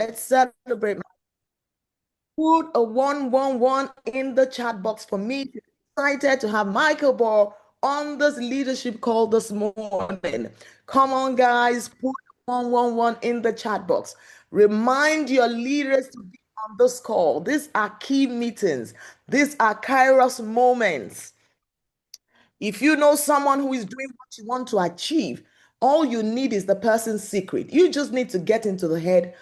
Let's celebrate. Put a 111 in the chat box for me. Excited to have Michael Baur on this leadership call this morning. Come on, guys, put 111 in the chat box. Remind your leaders to be on this call. These are key meetings. These are Kairos moments. If you know someone who is doing what you want to achieve, all you need is the person's secret. You just need to get into the head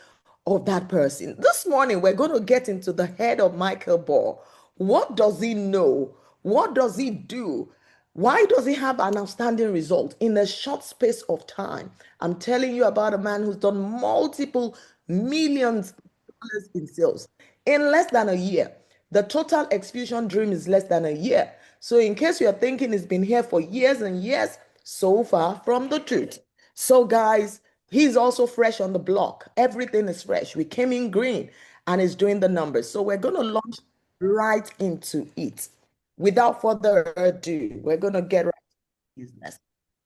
of that person. This morning, we're going to get into the head of Michael Baur. What does he know? What does he do? Why does he have an outstanding result in a short space of time? I'm telling you about a man who's done multiple millions of dollars in sales in less than a year. The total Xfusion dream is less than a year. So, in case you're thinking it's been here for years and years, so far from the truth. So, guys, he's also fresh on the block. Everything is fresh. We came in green and is doing the numbers. So, we're going to launch right into it. Without further ado, we're going to get right to business.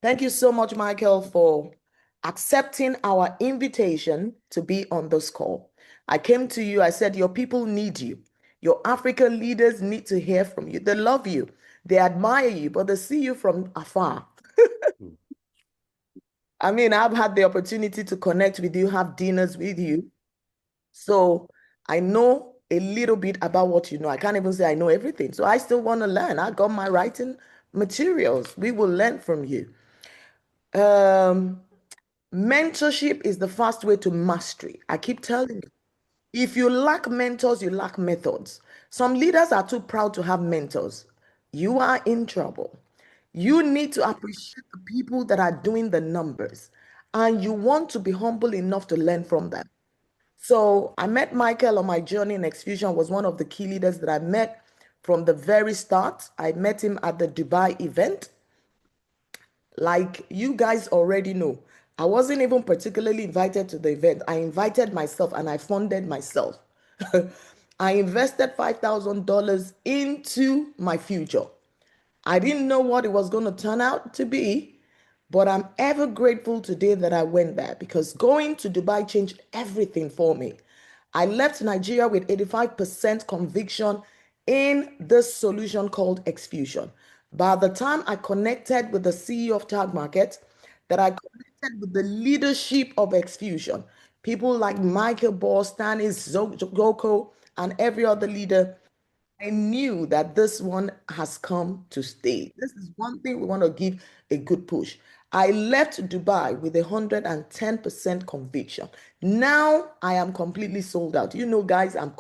Thank you so much, Michael, for accepting our invitation to be on this call. I came to you, I said, your people need you. Your African leaders need to hear from you. They love you, they admire you, but they see you from afar. I mean, I've had the opportunity to connect with you, have dinners with you. So I know a little bit about what you know. I can't even say I know everything. So I still want to learn. I got my writing materials. We will learn from you. Um, Mentorship is the fast way to mastery. I keep telling you. If you lack mentors, you lack methods. Some leaders are too proud to have mentors. You are in trouble. You need to appreciate the people that are doing the numbers, and you want to be humble enough to learn from them. So I met Michael on my journey in Xfusion, was one of the key leaders that I met from the very start. I met him at the Dubai event. Like you guys already know, I wasn't even particularly invited to the event. I invited myself and I funded myself. I invested $5,000 into my future. I didn't know what it was going to turn out to be, but I'm ever grateful today that I went there because going to Dubai changed everything for me. I left Nigeria with 85% conviction in this solution called Xfusion. By the time I connected with the CEO of Tag Market, that I connected with the leadership of Xfusion, people like Michael Baur, Stanis, Zoko, and every other leader, I knew that this one has come to stay. This is one thing we want to give a good push. I left Dubai with 110% conviction. Now I am completely sold out. You know, guys, I'm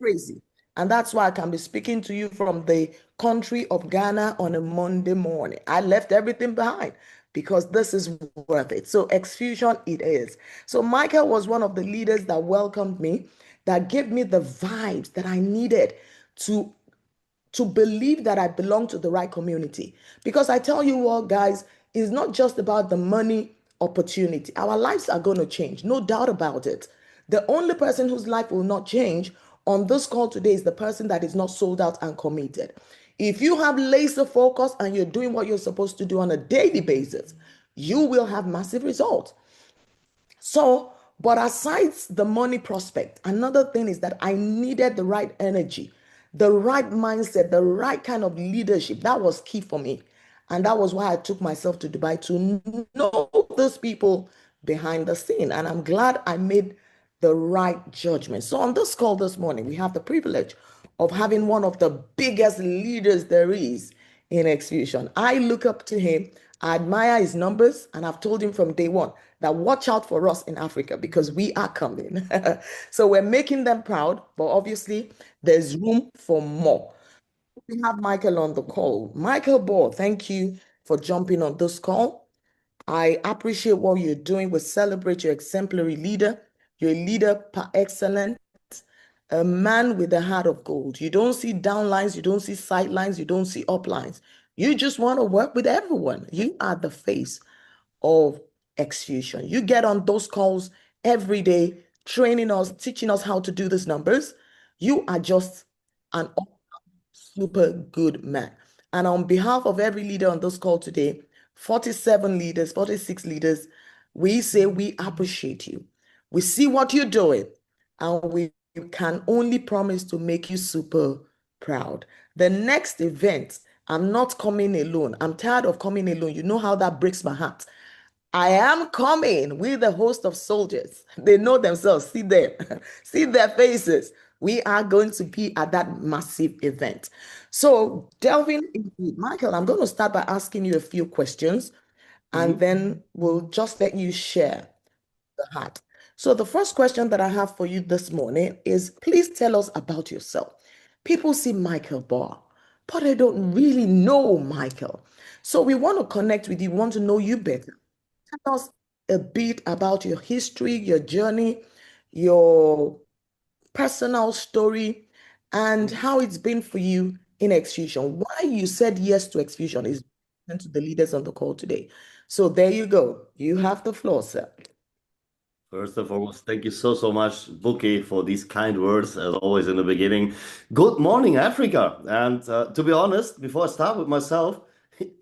crazy. And that's why I can be speaking to you from the country of Ghana on a Monday morning. I left everything behind because this is worth it. So, Xfusion it is. So, Michael was one of the leaders that welcomed me, that gave me the vibes that I needed to believe that I belong to the right community. Because I tell you what, guys, it's not just about the money opportunity. Our lives are going to change, no doubt about it. The only person whose life will not change on this call today is the person that is not sold out and committed. If you have laser focus and you're doing what you're supposed to do on a daily basis, you will have massive results. So, but aside the money prospect, another thing is that I needed the right energy, the right mindset, the right kind of leadership. That was key for me. And that was why I took myself to Dubai to know those people behind the scene. And I'm glad I made the right judgment. So, on this call this morning, we have the privilege of having one of the biggest leaders there is in Xfusion. I look up to him, I admire his numbers, and I've told him from day one that watch out for us in Africa because we are coming. So we're making them proud, but obviously there's room for more. We have Michael on the call. Michael Baur, thank you for jumping on this call. I appreciate what you're doing. We celebrate your exemplary leader. You're a leader par excellence, a man with a heart of gold. You don't see downlines, you don't see sidelines, you don't see uplines. You just want to work with everyone. You are the face of Xfusion. You get on those calls every day, training us, teaching us how to do these numbers. You are just an super good man. And on behalf of every leader on this call today, 47 leaders, 46 leaders, we say we appreciate you. We see what you're doing, and we can only promise to make you super proud. The next event, I'm not coming alone. I'm tired of coming alone. You know how that breaks my heart. I am coming with a host of soldiers. They know themselves. See them, see their faces. We are going to be at that massive event. So, delving into it, Michael, I'm going to start by asking you a few questions, and Mhm. then we'll just let you share the heart. So, the first question that I have for you this morning is please tell us about yourself. People see Michael Baur, but they don't really know Michael. So, we want to connect with you, we want to know you better. Tell us a bit about your history, your journey, your personal story, and Mhm. how it's been for you in Xfusion. Why you said yes to Xfusion is to the leaders on the call today. So there you go. You have the floor, sir. First and foremost, thank you so much, Bukky, for these kind words, as always in the beginning. Good morning, Africa. And to be honest, before I start with myself,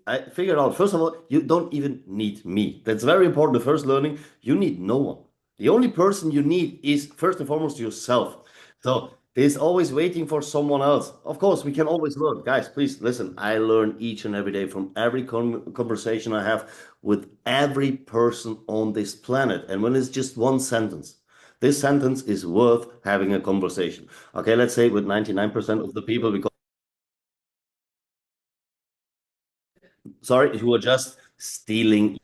I figured out, first of all, you don't even need me. That's very important. The first learning, you need no one. The only person you need is, first and foremost, yourself. So there's always waiting for someone else. Of course, we can always learn. Guys, please listen. I learn each and every day from every conversation I have with every person on this planet. And when it's just one sentence, this sentence is worth having a conversation. Okay, let's say with 99% of the people, because sorry, who are just stealing.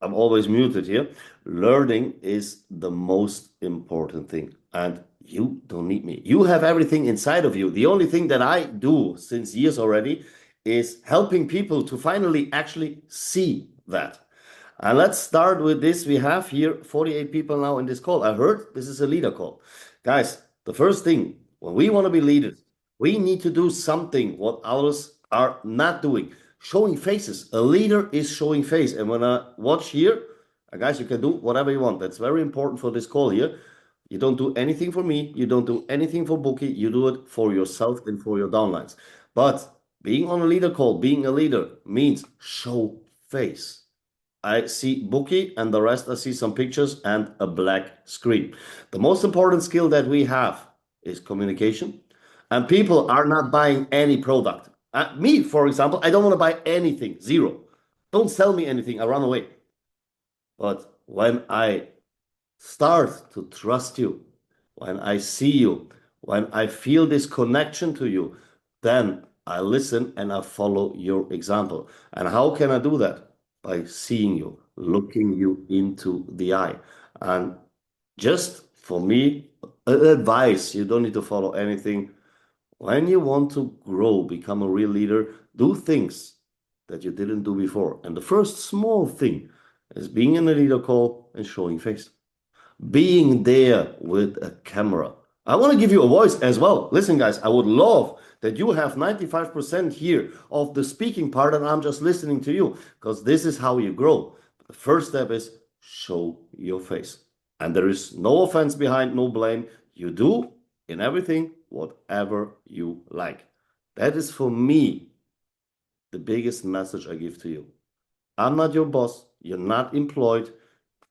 I'm always muted here. Learning is the most important thing. And you don't need me. You have everything inside of you. The only thing that I do since years already is helping people to finally actually see that. And let's start with this. We have here 48 people now in this call. I heard this is a leader call. Guys, the first thing, when we want to be leaders, we need to do something what others are not doing. Showing faces. A leader is showing face. And when I watch here, guys, you can do whatever you want. That's very important for this call here. You don't do anything for me. You don't do anything for Bukky. You do it for yourself and for your downlines. But being on a leader call, being a leader means show face. I see Bukky and the rest I see some pictures and a black screen. The most important skill that we have is communication. And people are not buying any product. Me, for example, I don't want to buy anything, zero. Don't sell me anything, I run away. But when I start to trust you, when I see you, when I feel this connection to you, then I listen and I follow your example. And how can I do that? By seeing you, looking you into the eye. And just for me, advice, you don't need to follow anything. When you want to grow, become a real leader, do things that you didn't do before. And the first small thing is being in a leader call and showing face, being there with a camera. I want to give you a voice as well. Listen, guys, I would love that you have 95% here of the speaking part and I'm just listening to you because this is how you grow. The first step is show your face. And there is no offense behind, no blame. You do in everything whatever you like. That is for me the biggest message I give to you. I'm not your boss. You're not employed.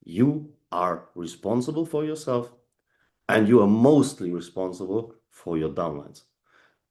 You are responsible for yourself and you are mostly responsible for your downlines.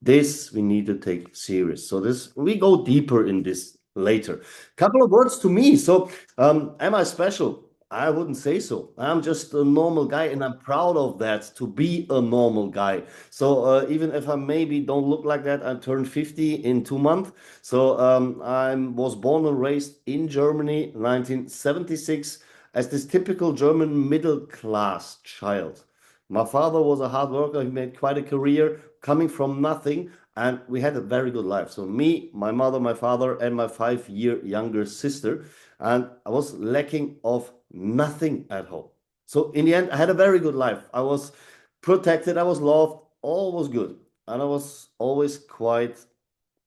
This we need to take serious. So this we go deeper in this later. Couple of words to me. So am I special? I wouldn't say so. I'm just a normal guy, and I'm proud of that to be a normal guy. So even if I maybe don't look like that, I turned 50 in 2 months. So I was born and raised in Germany, 1976, as this typical German middle class child. My father was a hard worker. He made quite a career coming from nothing, and we had a very good life. So me, my mother, my father, and my 5 year younger sister, and I was lacking of nothing at home. So in the end, I had a very good life. I was protected, I was loved, all was good, and I was always quite,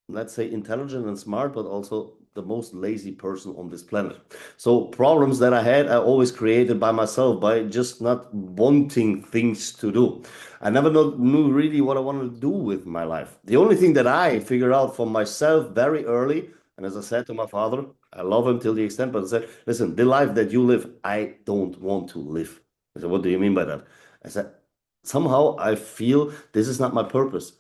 let's say, intelligent and smart, but also the most lazy person on this planet. So problems that I had, I always created by myself by just not wanting things to do. I never knew really what I wanted to do with my life. The only thing that I figured out for myself very early, and as I said to my father, I love him till the extent, but I said, listen, the life that you live, I don't want to live. I said, what do you mean by that? I said, somehow I feel this is not my purpose.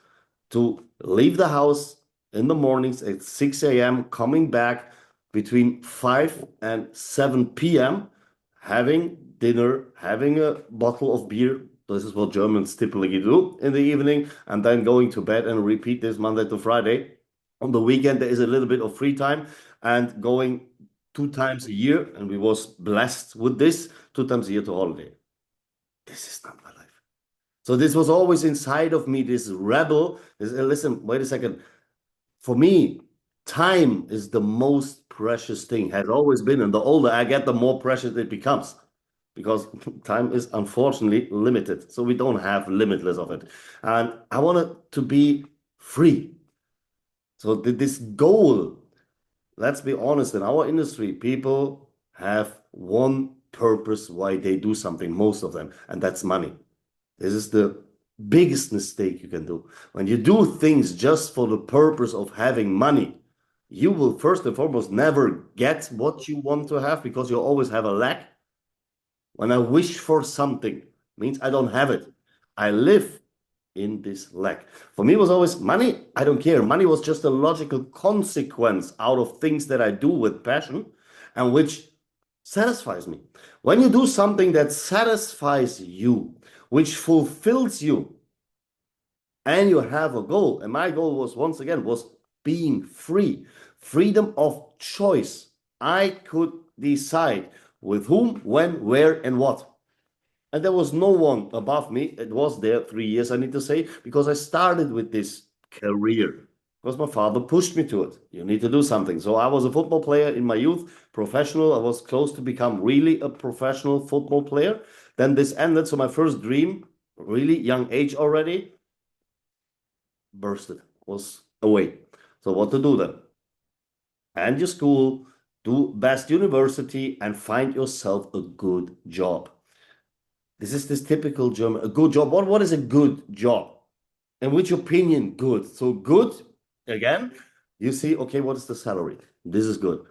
To leave the house in the mornings at 6 a.m., coming back between 5 and 7 p.m., having dinner, having a bottle of beer. This is what Germans typically do in the evening, and then going to bed and repeat this Monday to Friday. On the weekend, there is a little bit of free time and going 2 times a year, and we was blessed with this 2 times a year to holiday. This is not my life. So this was always inside of me, this rebel. Listen, wait a second. For me, time is the most precious thing, has always been. And the older I get, the more precious it becomes. Because time is unfortunately limited. So we don't have limitless of it. And I wanted to be free. So this goal, let's be honest, in our industry, people have one purpose why they do something, most of them, and that's money. This is the biggest mistake you can do. When you do things just for the purpose of having money, you will first and foremost never get what you want to have because you always have a lack. When I wish for something, means I don't have it. I live in this lack. For me, it was always money. I don't care. Money was just a logical consequence out of things that I do with passion and which satisfies me. When you do something that satisfies you, which fulfills you, and you have a goal, and my goal was once again was being free, freedom of choice. I could decide with whom, when, where, and what. And there was no one above me. It was there 3 years, I need to say, because I started with this career. Because my father pushed me to it. You need to do something. So I was a football player in my youth, professional. I was close to become really a professional football player. Then this ended. So my first dream, really young age already, bursted, was away. So what to do then? End your school, do best university, and find yourself a good job. This is this typical German, a good job. What is a good job? In which opinion, good? So good, again, you see, okay, what is the salary? This is good.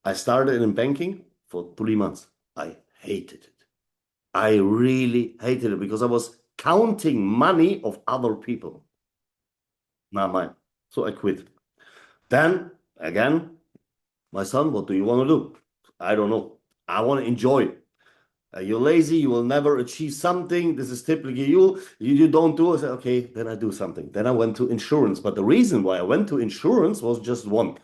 I started in banking for 3 months. I hated it. I really hated it because I was counting money of other people, not mine. So I quit. Then again, my son, what do you want to do? I don't know. I want to enjoy. You're lazy, you will never achieve something. This is typically you don't do it. I said, okay, then I do something. Then I went to insurance. But the reason why I went to insurance was just one.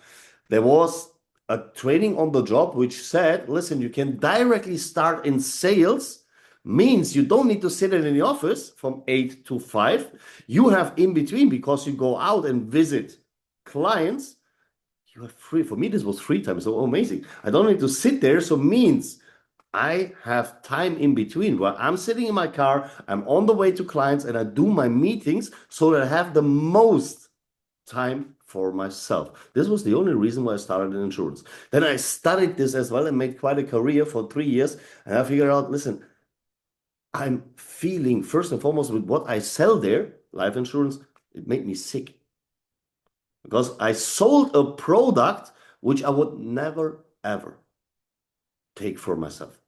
There was a training on the job which said, listen, you can directly start in sales, means you don't need to sit in the office from 8 to 5. You have in between because you go out and visit clients. You have free. For me, this was free time. So amazing. I don't need to sit there. So means I have time in between where I'm sitting in my car, I'm on the way to clients, and I do my meetings so that I have the most time for myself. This was the only reason why I started in insurance. Then I studied this as well and made quite a career for 3 years. And I figured out, listen, I'm feeling first and foremost with what I sell there, life insurance, it made me sick because I sold a product which I would never ever take for myself.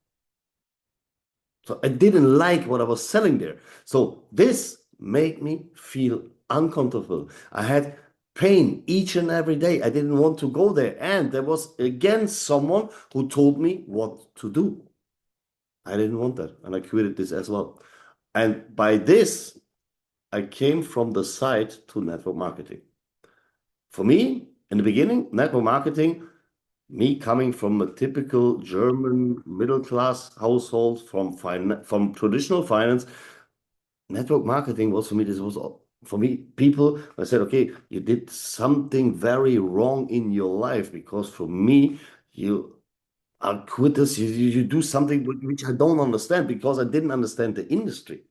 So I didn't like what I was selling there. So this made me feel uncomfortable. I had pain each and every day. I didn't want to go there. And there was again someone who told me what to do. I didn't want that. And I quitted this as well. And by this, I came from the side to network marketing. For me, in the beginning, network marketing, me coming from a typical German middle class household from traditional finance, network marketing was for me, this was for me, people, I said, okay, you did something very wrong in your life because for me, you are quitters, you do something which I don't understand because I didn't understand the industry.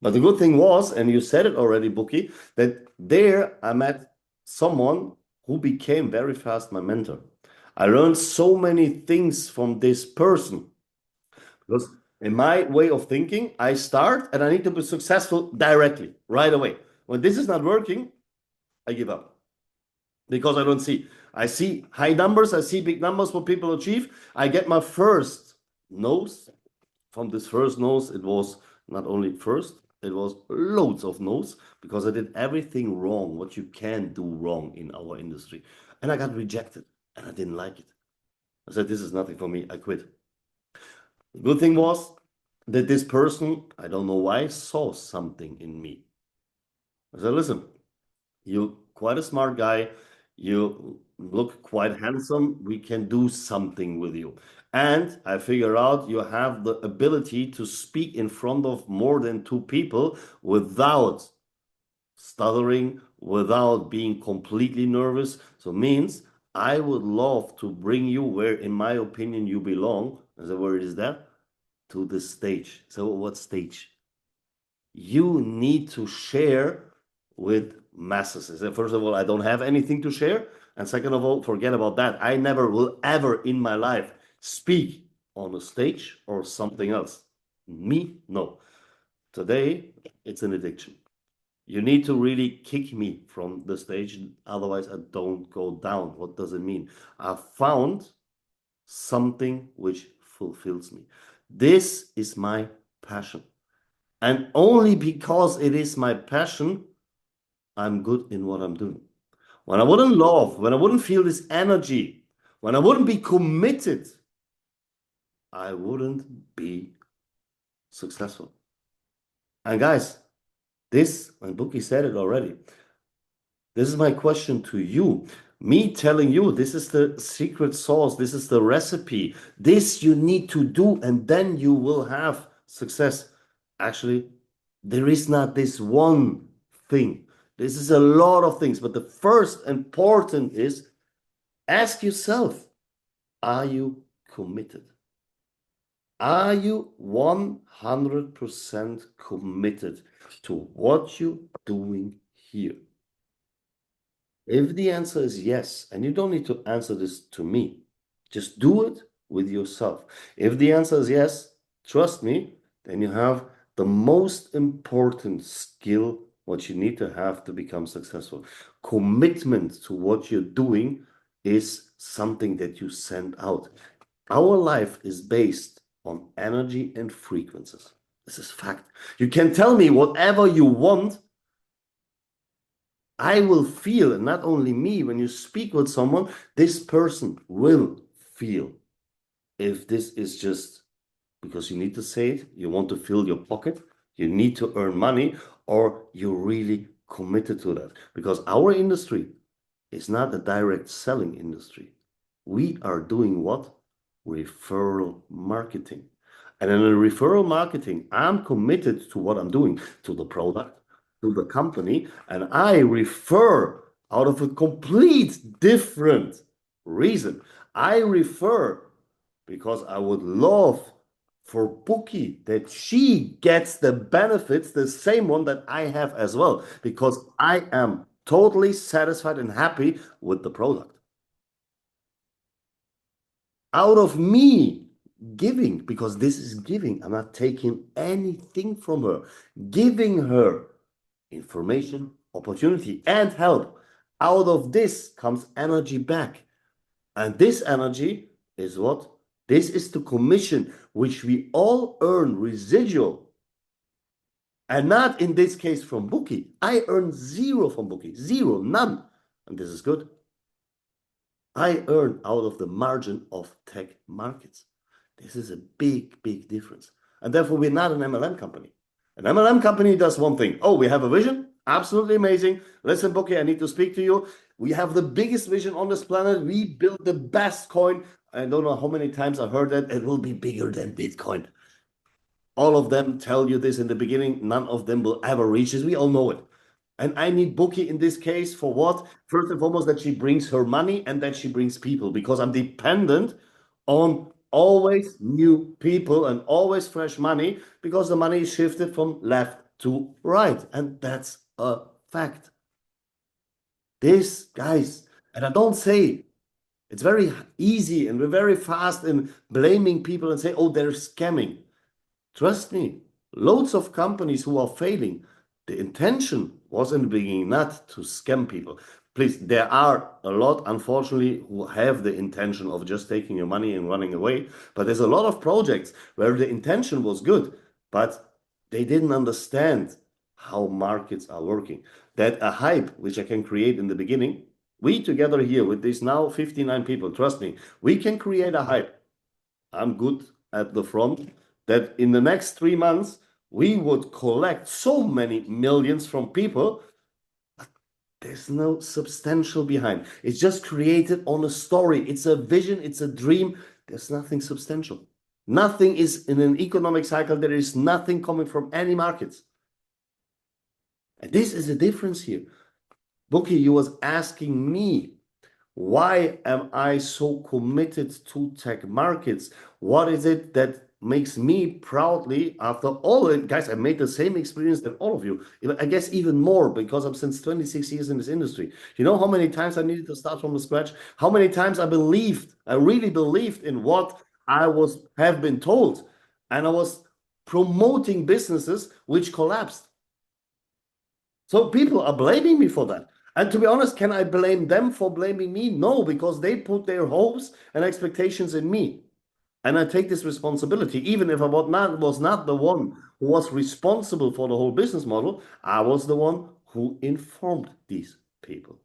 But the good thing was, and you said it already, Bukky, that there I met someone who became very fast my mentor. I learned so many things from this person because in my way of thinking, I start and I need to be successful directly, right away. When this is not working, I give up because I don't see. I see high numbers, I see big numbers what people achieve. I get my first no's. From this first no's, it was not only first, it was loads of no's because I did everything wrong, what you can do wrong in our industry. And I got rejected and I didn't like it. I said, this is nothing for me. I quit. The good thing was that this person, I don't know why, saw something in me. I said, listen, you're quite a smart guy. You look quite handsome. We can do something with you. And I figure out you have the ability to speak in front of more than two people without stuttering, without being completely nervous. So means I would love to bring you where, in my opinion, you belong. I said, where is that? To the stage. So what stage? You need to share with masses. First of all, I don't have anything to share. And second of all, forget about that. I never will ever in my life speak on a stage or something else. Me, no. Today, it's an addiction. You need to really kick me from the stage. Otherwise, I don't go down. What does it mean? I found something which fulfills me. This is my passion. And only because it is my passion, I'm good in what I'm doing. When I wouldn't love, when I wouldn't feel this energy, when I wouldn't be committed, I wouldn't be successful. And guys, this, and Bukky said it already, this is my question to you. Me telling you, this is the secret sauce, this is the recipe. This you need to do, and then you will have success. Actually, there is not this one thing. This is a lot of things, but the first important is ask yourself, are you committed? Are you 100% committed to what you're doing here? If the answer is yes, and you don't need to answer this to me, just do it with yourself. If the answer is yes, trust me, then you have the most important skill what you need to have to become successful. Commitment to what you're doing is something that you send out. Our life is based on energy and frequencies. This is fact. You can tell me whatever you want. I will feel, and not only me, when you speak with someone, this person will feel if this is just because you need to say it, you want to fill your pocket, you need to earn money, or you're really committed to that. Because our industry is not a direct selling industry. We are doing what? Referral marketing. And in a referral marketing, I'm committed to what I'm doing, to the product, to the company, and I refer out of a complete different reason. I refer because I would love for Bukky that she gets the benefits, the same one that I have as well, because I am totally satisfied and happy with the product. Out of me giving, because this is giving, I'm not taking anything from her, giving her information, opportunity, and help. Out of this comes energy back. And this energy is what? This is the commission which we all earn residual. And not in this case from Bukky. I earn zero from Bukky, zero, none. And this is good. I earn out of the margin of tech markets. This is a big, big difference. And therefore, we're not an MLM company. An MLM company does one thing. Oh, we have a vision. Absolutely amazing. Listen, Bukky, I need to speak to you. We have the biggest vision on this planet. We build the best coin. I don't know how many times I heard that. It will be bigger than Bitcoin. All of them tell you this in the beginning. None of them will ever reach this. We all know it. And I need Bukky in this case for what? First and foremost, that she brings her money and that she brings people, because I'm dependent on always new people and always fresh money, because the money is shifted from left to right. And that's a fact. This, guys, and I don't say it's very easy and we're very fast in blaming people and say, oh, they're scamming. Trust me, loads of companies who are failing, the intention was in the beginning not to scam people. Please, there are a lot, unfortunately, who have the intention of just taking your money and running away. But there's a lot of projects where the intention was good, but they didn't understand how markets are working. That a hype, which I can create in the beginning, we together here with these now 59 people, trust me, we can create a hype. I'm good at the front that in the next 3 months, we would collect so many millions from people. There's no substantial behind. It's just created on a story. It's a vision. It's a dream. There's nothing substantial. Nothing is in an economic cycle. There is nothing coming from any markets. And this is a difference here. Bukky, you was asking me, why am I so committed to tech markets? What is it that makes me proudly, after all it, guys, I made the same experience that all of you. I guess even more because I'm since 26 years in this industry. You know how many times I needed to start from the scratch? How many times I really believed in what I have been told. And I was promoting businesses which collapsed. So people are blaming me for that. And to be honest, can I blame them for blaming me? No, because they put their hopes and expectations in me. And I take this responsibility, even if I was not the one who was responsible for the whole business model, I was the one who informed these people.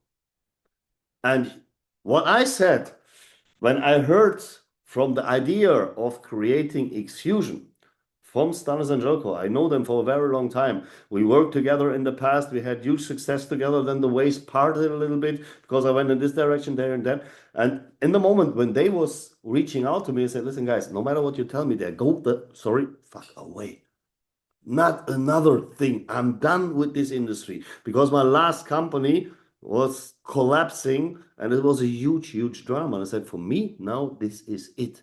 And what I said when I heard from the idea of creating Xfusion from Stanis and Jelko, I know them for a very long time. We worked together in the past. We had huge success together. Then the ways parted a little bit because I went in this direction, there and that. And in the moment when they was reaching out to me, I said, listen, guys, no matter what you tell me there, fuck away. Not another thing. I'm done with this industry because my last company was collapsing and it was a huge, huge drama. And I said, for me, now this is it.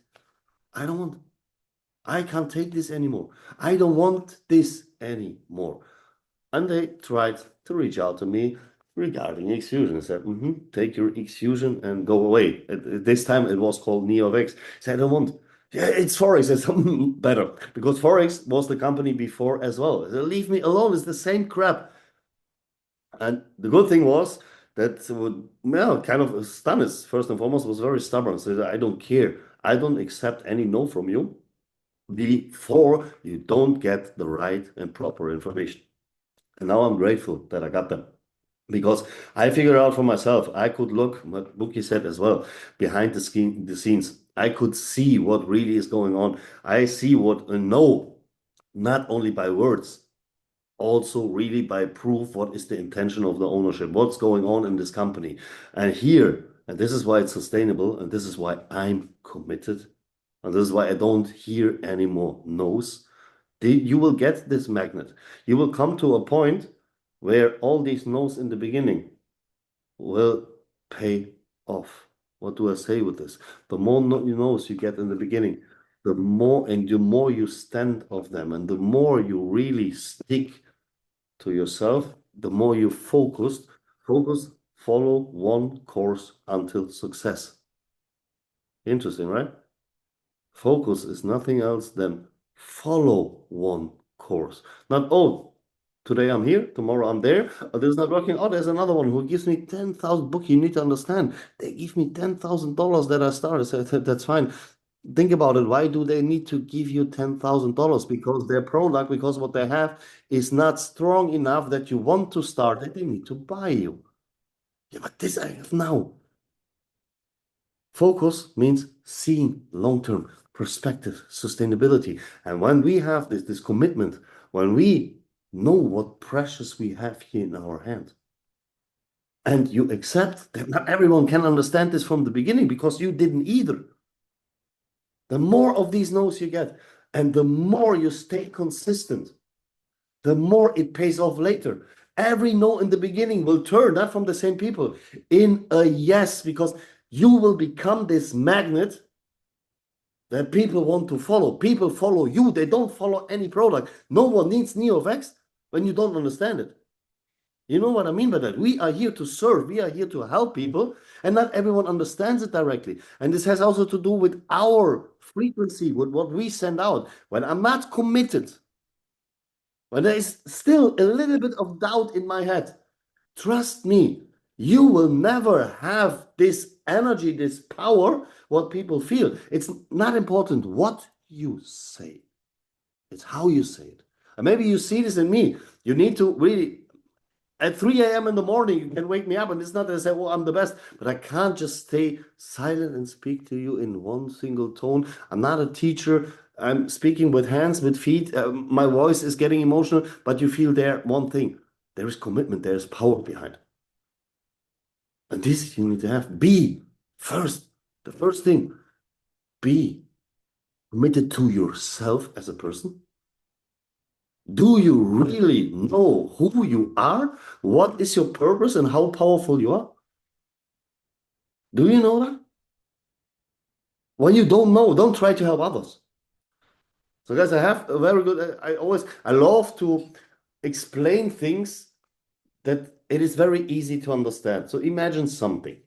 I can't take this anymore. I don't want this anymore. And they tried to reach out to me regarding Xfusion. I said, take your Xfusion and go away. At this time, it was called NeoVex. I said, I don't want. Yeah, it's Forex. It's something better because Forex was the company before as well. Said, leave me alone. It's the same crap. And the good thing was that kind of Stanis, first and foremost, was very stubborn. So I don't care. I don't accept any no from you before you don't get the right and proper information. And now I'm grateful that I got them because I figured out for myself, I could look, what Bukky said as well, behind the scenes. I could see what really is going on. I see what I know, not only by words, also really by proof what is the intention of the ownership, what's going on in this company. And here, and this is why it's sustainable, and this is why I'm committed, and this is why I don't hear any more no's. You will get this magnet. You will come to a point where all these no's in the beginning will pay off. What do I say with this? The more no's you get in the beginning, the more you stand of them, and the more you really stick to yourself, the more you focus, follow one course until success. Interesting, right? Focus is nothing else than follow one course. Not, oh, today I'm here, tomorrow I'm there. Oh, this is not working. Oh, there's another one who gives me 10,000 book. You need to understand. They give me $10,000 that I started. So that's fine. Think about it. Why do they need to give you $10,000? Because their product, because what they have is not strong enough that you want to start it. They need to buy you. Yeah, but this I have now. Focus means seeing long-term perspective, sustainability. And when we have this commitment, when we know what precious we have here in our hand, and you accept that not everyone can understand this from the beginning because you didn't either. The more of these no's you get, and the more you stay consistent, the more it pays off later. Every no in the beginning will turn, not from the same people, in a yes, because you will become this magnet that people want to follow. People follow you. They don't follow any product. No one needs NeoVex when you don't understand it. You know what I mean by that? We are here to serve. We are here to help people, and not everyone understands it directly. And this has also to do with our frequency, with what we send out. When I'm not committed, when there is still a little bit of doubt in my head, trust me, You will never have this energy, this power, what people feel. It's not important what you say, it's how you say it. And maybe you see this in me. You need to really, at 3 a.m. in the morning, you can wake me up, and it's not that I say, well, I'm the best, but I can't just stay silent and speak to you in one single tone. I'm not a teacher. I'm speaking with hands, with feet. My voice is getting emotional, but you feel there one thing. There is commitment, there is power behind. And this you need to have. Be first. The first thing, be committed to yourself as a person. Do you really know who you are? What is your purpose and how powerful you are? Do you know that? When you don't know, don't try to help others. So guys, I have a very good, I love to explain things that it is very easy to understand. So imagine something.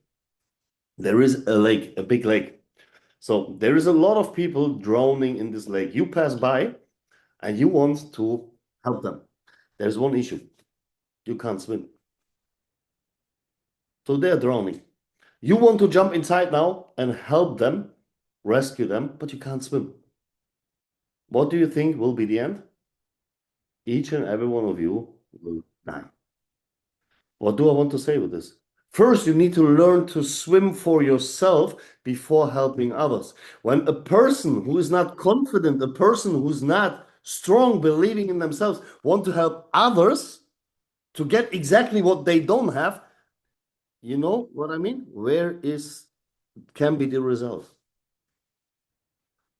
There is a lake, a big lake. So there is a lot of people drowning in this lake. You pass by and you want to help them. There's one issue. You can't swim. So they're drowning. You want to jump inside now and help them, rescue them, but you can't swim. What do you think will be the end? Each and every one of you will die. What do I want to say with this? First, you need to learn to swim for yourself before helping others. When a person who is not confident, a person who's not strong, believing in themselves, want to help others to get exactly what they don't have, you know what I mean? Where is can be the result?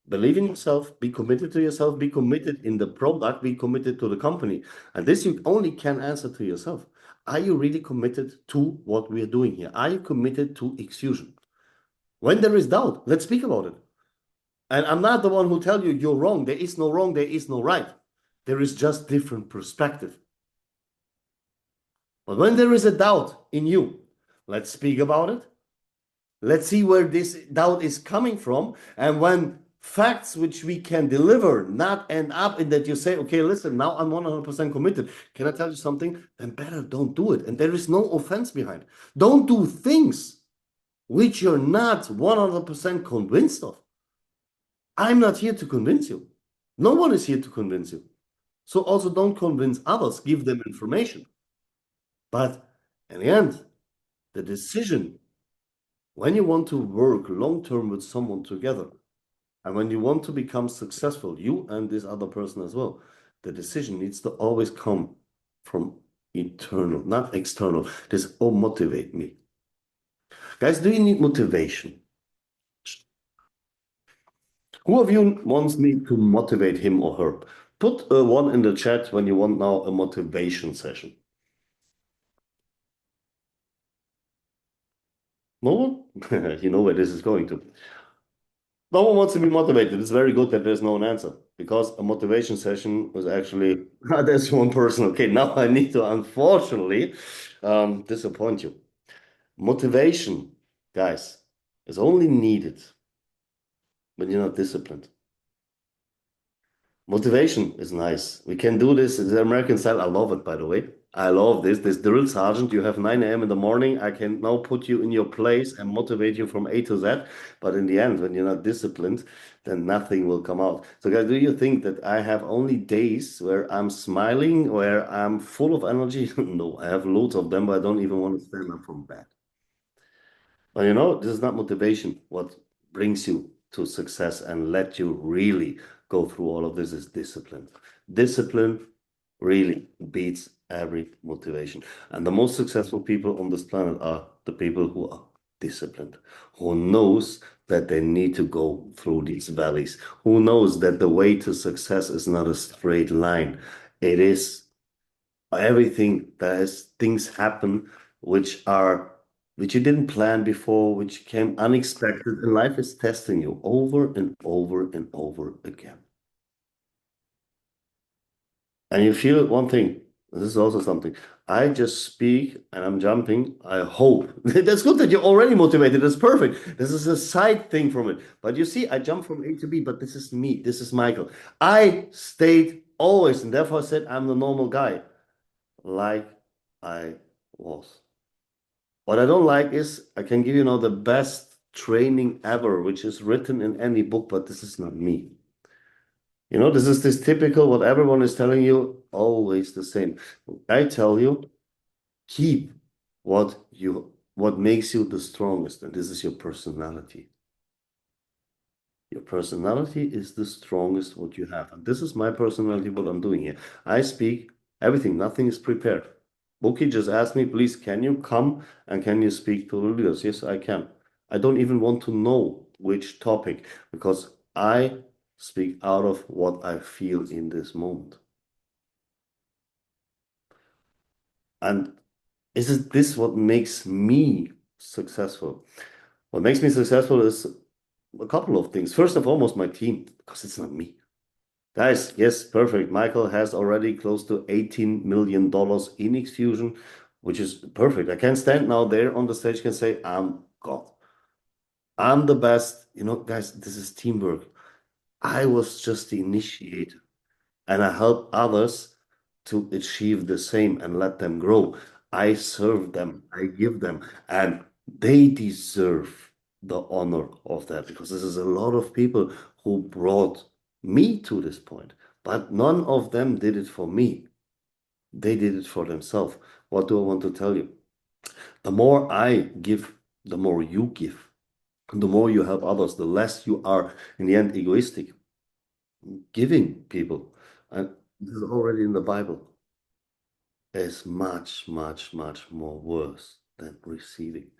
Believe in yourself, be committed to yourself, be committed in the product, be committed to the company. And this you only can answer to yourself. Are you really committed to what we are doing here? Are you committed to Xfusion? When there is doubt, let's speak about it. And I'm not the one who tell you you're wrong. There is no wrong, there is no right. There is just different perspective. But when there is a doubt in you, let's speak about it. Let's see where this doubt is coming from. And when facts which we can deliver not end up in that you say, okay, listen, now I'm 100% committed. Can I tell you something? Then better don't do it. And there is no offense behind. Don't do things which you're not 100% convinced of. I'm not here to convince you. No one is here to convince you. So also don't convince others, give them information. But in the end, the decision when you want to work long term with someone together, and when you want to become successful, you and this other person as well, the decision needs to always come from internal, not external. This all motivate me. Guys, do you need motivation? Who of you wants me to motivate him or her? Put a one in the chat when you want now a motivation session. No one? You know where this is going to. No one wants to be motivated. It's very good that there's no answer because a motivation session was actually there's one person. Okay, now I need to unfortunately disappoint you. Motivation, guys, is only needed when you're not disciplined. Motivation is nice. We can do this. It's the American style. I love it, by the way. I love this. This drill sergeant, you have 9 a.m. in the morning. I can now put you in your place and motivate you from A to Z. But in the end, when you're not disciplined, then nothing will come out. So, guys, do you think that I have only days where I'm smiling, where I'm full of energy? No, I have loads of them, but I don't even want to stand up from bed. But you know, this is not motivation. What brings you to success and let you really go through all of this is discipline. Discipline really beats every motivation. And the most successful people on this planet are the people who are disciplined, who knows that they need to go through these valleys, who knows that the way to success is not a straight line. It is everything that is things happen which you didn't plan before, which came unexpected, and life is testing you over and over and over again. And you feel one thing, this is also something. I just speak and I'm jumping. I hope. That's good that you're already motivated. That's perfect. This is a side thing from it. But you see, I jump from A to B, but this is me. This is Michael. I stayed always, and therefore I said I'm the normal guy, like I was. What I don't like is I can give you now the best training ever, which is written in any book, but this is not me. This is this typical what everyone is telling you, always the same. I tell you, keep what makes you the strongest, and this is your personality. Your personality is the strongest what you have. And this is my personality, what I'm doing here. I speak everything, nothing is prepared. Bukky just asked me, please, can you come and can you speak to the leaders? Yes, I can. I don't even want to know which topic because I speak out of what I feel in this moment. And isn't this what makes me successful? What makes me successful is a couple of things. First and foremost, my team, because it's not me. Guys, yes, perfect. Michael has already close to $18 million in Xfusion, which is perfect. I can stand now there on the stage and say, I'm God. I'm the best. Guys, this is teamwork. I was just the initiator and I help others to achieve the same and let them grow. I serve them, I give them, and they deserve the honor of that because this is a lot of people who brought me to this point, but none of them did it for me. They did it for themselves. What do I want to tell you? The more I give, the more you give. The more you help others, the less you are in the end egoistic. Giving people, and this is already in the Bible, is much, much, much more worse than receiving.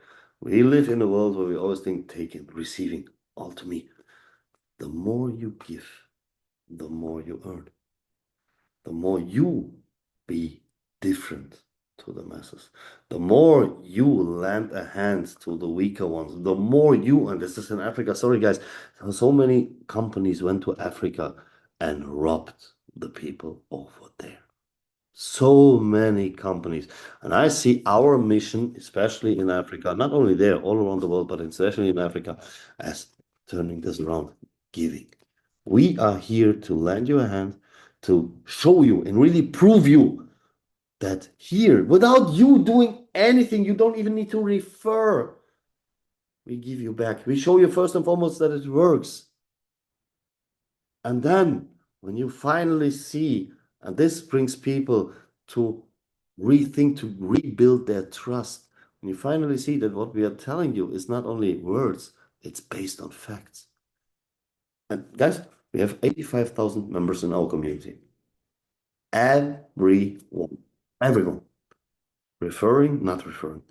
We live in a world where we always think taking, receiving, all to me. The more you give, the more you earn. The more you be different to the masses. The more you lend a hand to the weaker ones, the more you, and this is in Africa, sorry guys, so many companies went to Africa and robbed the people over there. So many companies. And I see our mission, especially in Africa, not only there, all around the world, but especially in Africa, as turning this around, giving. We are here to lend you a hand, to show you and really prove you that here, without you doing anything, you don't even need to refer. We give you back. We show you first and foremost that it works. And then when you finally see, and this brings people to rethink, to rebuild their trust, when you finally see that what we are telling you is not only words, it's based on facts. And guys, we have 85,000 members in our community. Everyone, referring, not referring,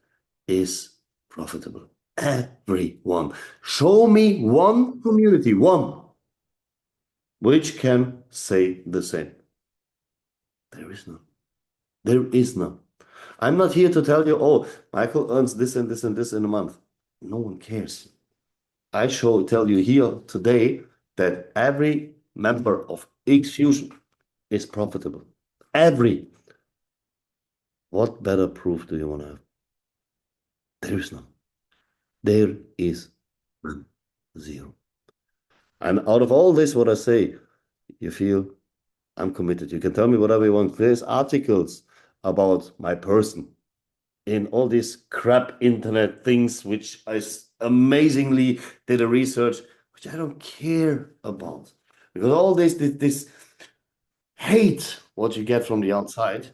is profitable. Everyone. Show me one community, one, which can say the same. There is none. There is none. I'm not here to tell you, oh, Michael earns this and this and this in a month. No one cares. I tell you here today that every member of Xfusion is profitable. Every. What better proof do you want to have? There is none. There is none. Zero. And out of all this, what I say, you feel I'm committed. You can tell me whatever you want. There's articles about my person in all these crap internet things, which I amazingly did a research, which I don't care about. Because all this hate what you get from the outside,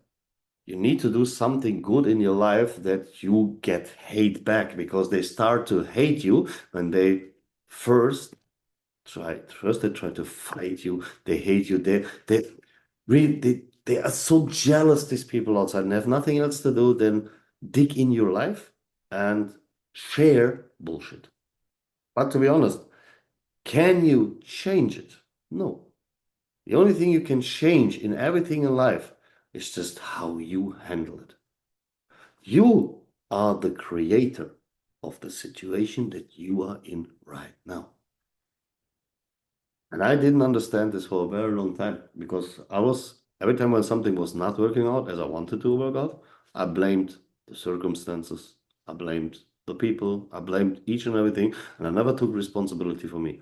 you need to do something good in your life that you get hate back because they start to hate you when they first they try to fight you, they hate you, they really they are so jealous, these people outside, and have nothing else to do than dig in your life and share bullshit. But to be honest, can you change it? No. The only thing you can change in everything in life is just how you handle it. You are the creator of the situation that you are in right now. And I didn't understand this for a very long time because every time when something was not working out as I wanted to work out, I blamed the circumstances, I blamed the people, I blamed each and everything, and I never took responsibility for me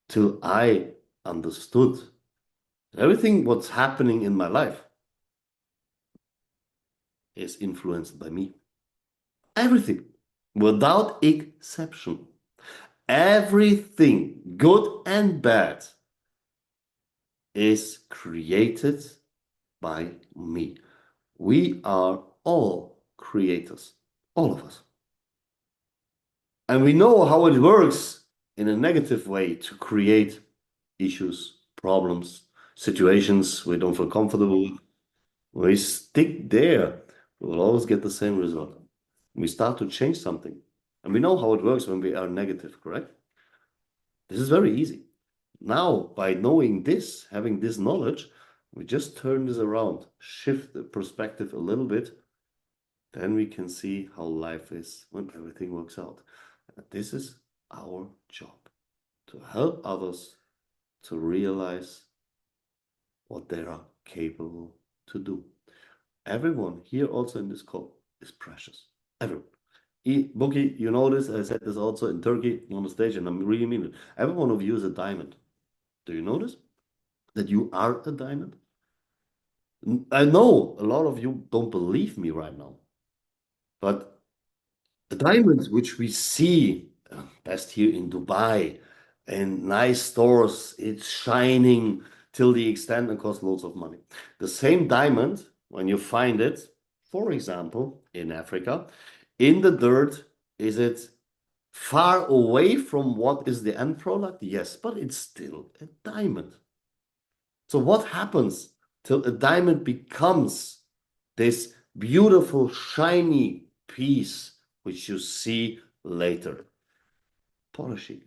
till I understood everything what's happening in my life is influenced by me. Everything, without exception. Everything, good and bad, is created by me. We are all creators, all of us. And we know how it works in a negative way to create issues, problems, situations we don't feel comfortable with. We stick there, we will always get the same result. We start to change something. And we know how it works when we are negative, correct? This is very easy. Now, by knowing this, having this knowledge, we just turn this around, shift the perspective a little bit, then we can see how life is when everything works out. And this is our job, to help others to realize what they are capable to do. Everyone here also in this call is precious. Everyone. Bukky, you know this, I said this also in Turkey on the stage, and I really mean it. Every one of you is a diamond. Do you notice that you are a diamond? I know a lot of you don't believe me right now, but the diamonds which we see, best here in Dubai, in nice stores, it's shining till the extent and costs loads of money. The same diamond, when you find it, for example, in Africa, in the dirt, is it far away from what is the end product? Yes, but it's still a diamond. So what happens till a diamond becomes this beautiful, shiny piece which you see later? Polishing.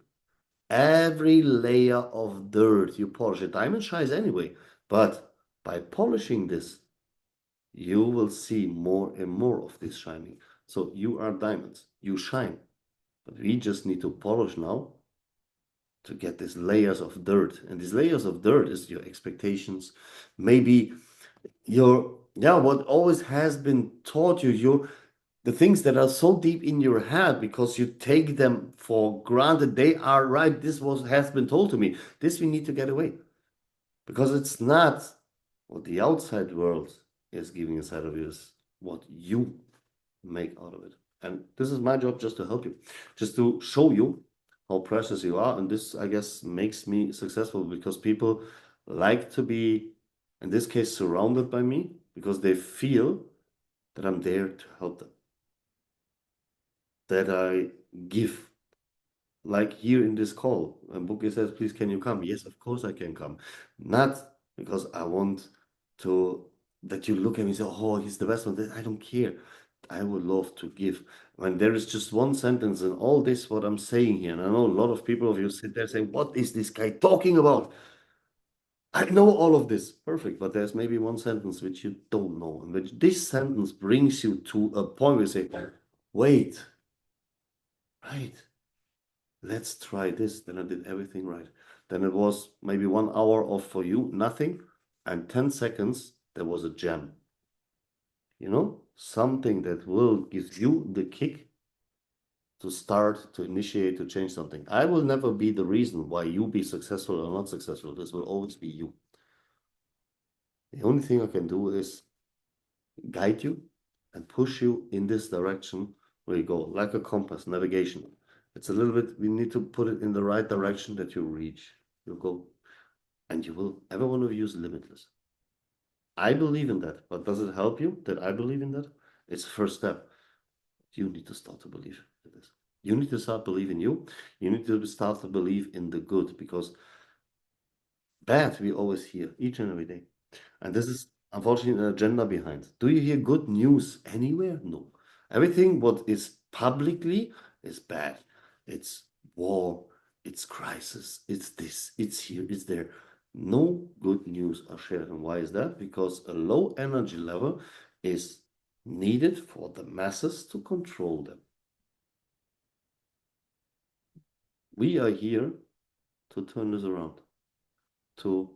Every layer of dirt you polish. A diamond shines anyway, but by polishing this, you will see more and more of this shining. So you are diamonds. You shine. But we just need to polish now to get these layers of dirt. And these layers of dirt is your expectations, maybe your, yeah, what always has been taught you, the things that are so deep in your head because you take them for granted. They are right. This has been told to me. This we need to get away because it's not what the outside world is giving inside of you, is what you make out of it. And this is my job, just to help you, just to show you how precious you are. And this, I guess, makes me successful because people like to be, in this case, surrounded by me because they feel that I'm there to help them, that I give. Like here in this call, and Bukky says, please, can you come? Yes, of course I can come. Not because I want to, that you look at me and say, oh, he's the best one. I don't care. I would love to give. When there is just one sentence in all this, what I'm saying here, and I know a lot of people of you sit there saying, what is this guy talking about? I know all of this. Perfect. But there's maybe one sentence which you don't know, and which this sentence brings you to a point where you say, wait, right, let's try this. Then I did everything right. Then it was maybe 1 hour of for you, nothing. And 10 seconds, there was a gem. You know, something that will give you the kick to start, to initiate, to change something. I will never be the reason why you be successful or not successful. This will always be you. The only thing I can do is guide you and push you in this direction where you go, like a compass, navigation. It's a little bit, we need to put it in the right direction that you reach. You'll go, and you will, every one of you is limitless. I believe in that, but does it help you that I believe in that? It's the first step. You need to start to believe in this. You need to start believing you. You need to start to believe in the good because bad we always hear each and every day. And this is unfortunately an agenda behind. Do you hear good news anywhere? No. Everything what is publicly is bad. It's war, it's crisis, it's this, it's here, it's there. No good news are shared. And why is that? Because a low energy level is needed for the masses to control them. We are here to turn this around, to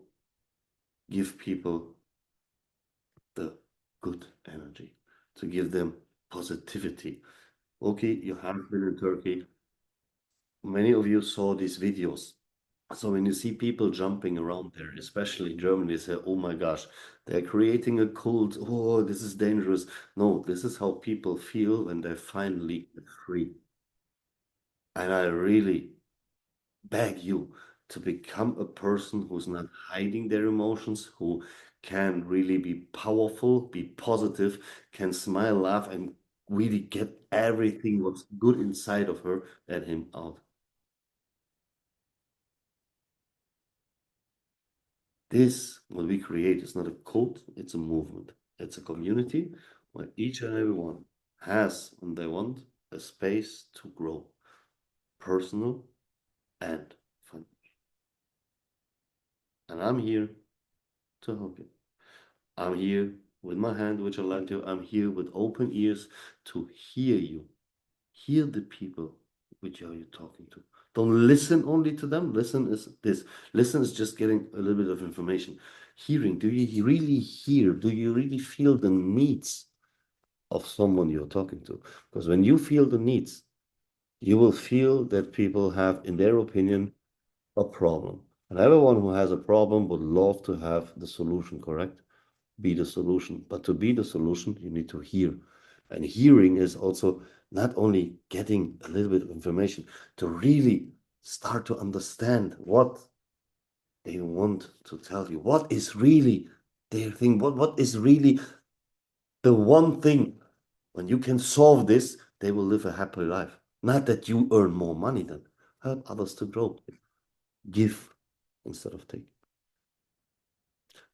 give people the good energy, to give them positivity. Okay, you have been in Turkey. Many of you saw these videos. So when you see people jumping around there, especially in Germany, they say, "Oh my gosh, they're creating a cult. Oh, this is dangerous." No, this is how people feel when they finally get free. And I really beg you to become a person who's not hiding their emotions, who can really be powerful, be positive, can smile, laugh, and really get everything what's good inside of her and him out. This, what we create, is not a cult, it's a movement. It's a community where each and every one has, when they want, a space to grow, personal and fun. And I'm here to help you. I'm here with my hand, which I lend you. I'm here with open ears to hear you. Hear the people which are you talking to. Don't listen only to them. Listen is this. Listen is just getting a little bit of information. Hearing, do you really hear? Do you really feel the needs of someone you're talking to? Because when you feel the needs, you will feel that people have, in their opinion, a problem. And everyone who has a problem would love to have the solution, correct? Be the solution. But to be the solution, you need to hear. And hearing is also not only getting a little bit of information, to really start to understand what they want to tell you. What is really their thing? What is really the one thing when you can solve this, they will live a happy life. Not that you earn more money than help others to grow. Give instead of take.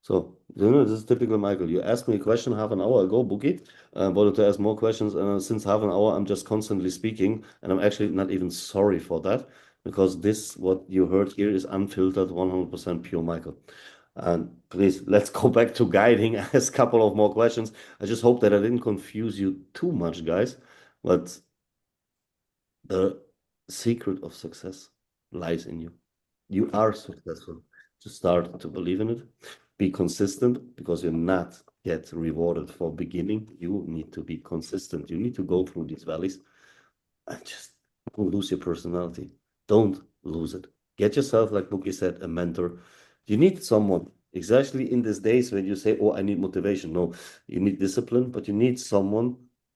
So, this is typical Michael. You asked me a question half an hour ago, Bukky. I wanted to ask more questions. Since half an hour, I'm just constantly speaking, and I'm actually not even sorry for that because this, what you heard here, is unfiltered, 100% pure Michael. And please, let's go back to guiding. Ask a couple of more questions. I just hope that I didn't confuse you too much, guys. But the secret of success lies in you. You are successful. To start to believe in it. Be consistent because you're not yet rewarded for beginning. You need to be consistent. You need to go through these valleys and just don't lose your personality. Don't lose it. Get yourself, like Bukky said, a mentor. You need someone, especially in these days when you say, "Oh, I need motivation." No, you need discipline, but you need someone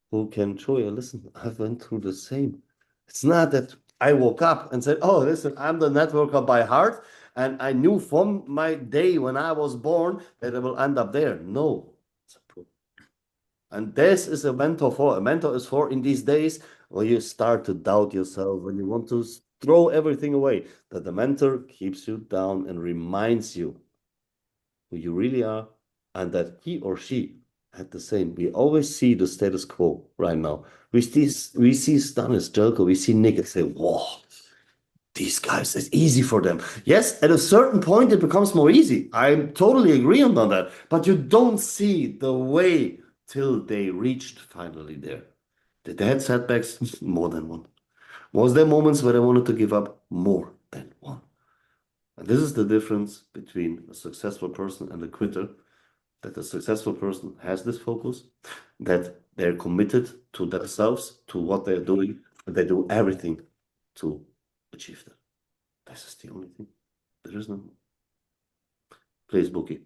who can show you, "Listen, I went through the same." It's not that I woke up and said, "Oh, listen, I'm the networker by heart, and I knew from my day when I was born that I will end up there." No. And this is a mentor for. A mentor is for in these days where you start to doubt yourself, when you want to throw everything away, that the mentor keeps you down and reminds you who you really are, and that he or she had the same. We always see the status quo right now. We see Stanis, Jelko, we see Nick and say, "Whoa, these guys, it's easy for them." Yes, at a certain point, it becomes more easy. I totally agree on that. But you don't see the way till they reached finally there. Did they had setbacks? More than one. Was there moments where they wanted to give up? More than one. And this is the difference between a successful person and a quitter, that the successful person has this focus, that they're committed to themselves, to what they're doing, and they do everything to achieve that. This is the only thing. There is no. Please, Bukky,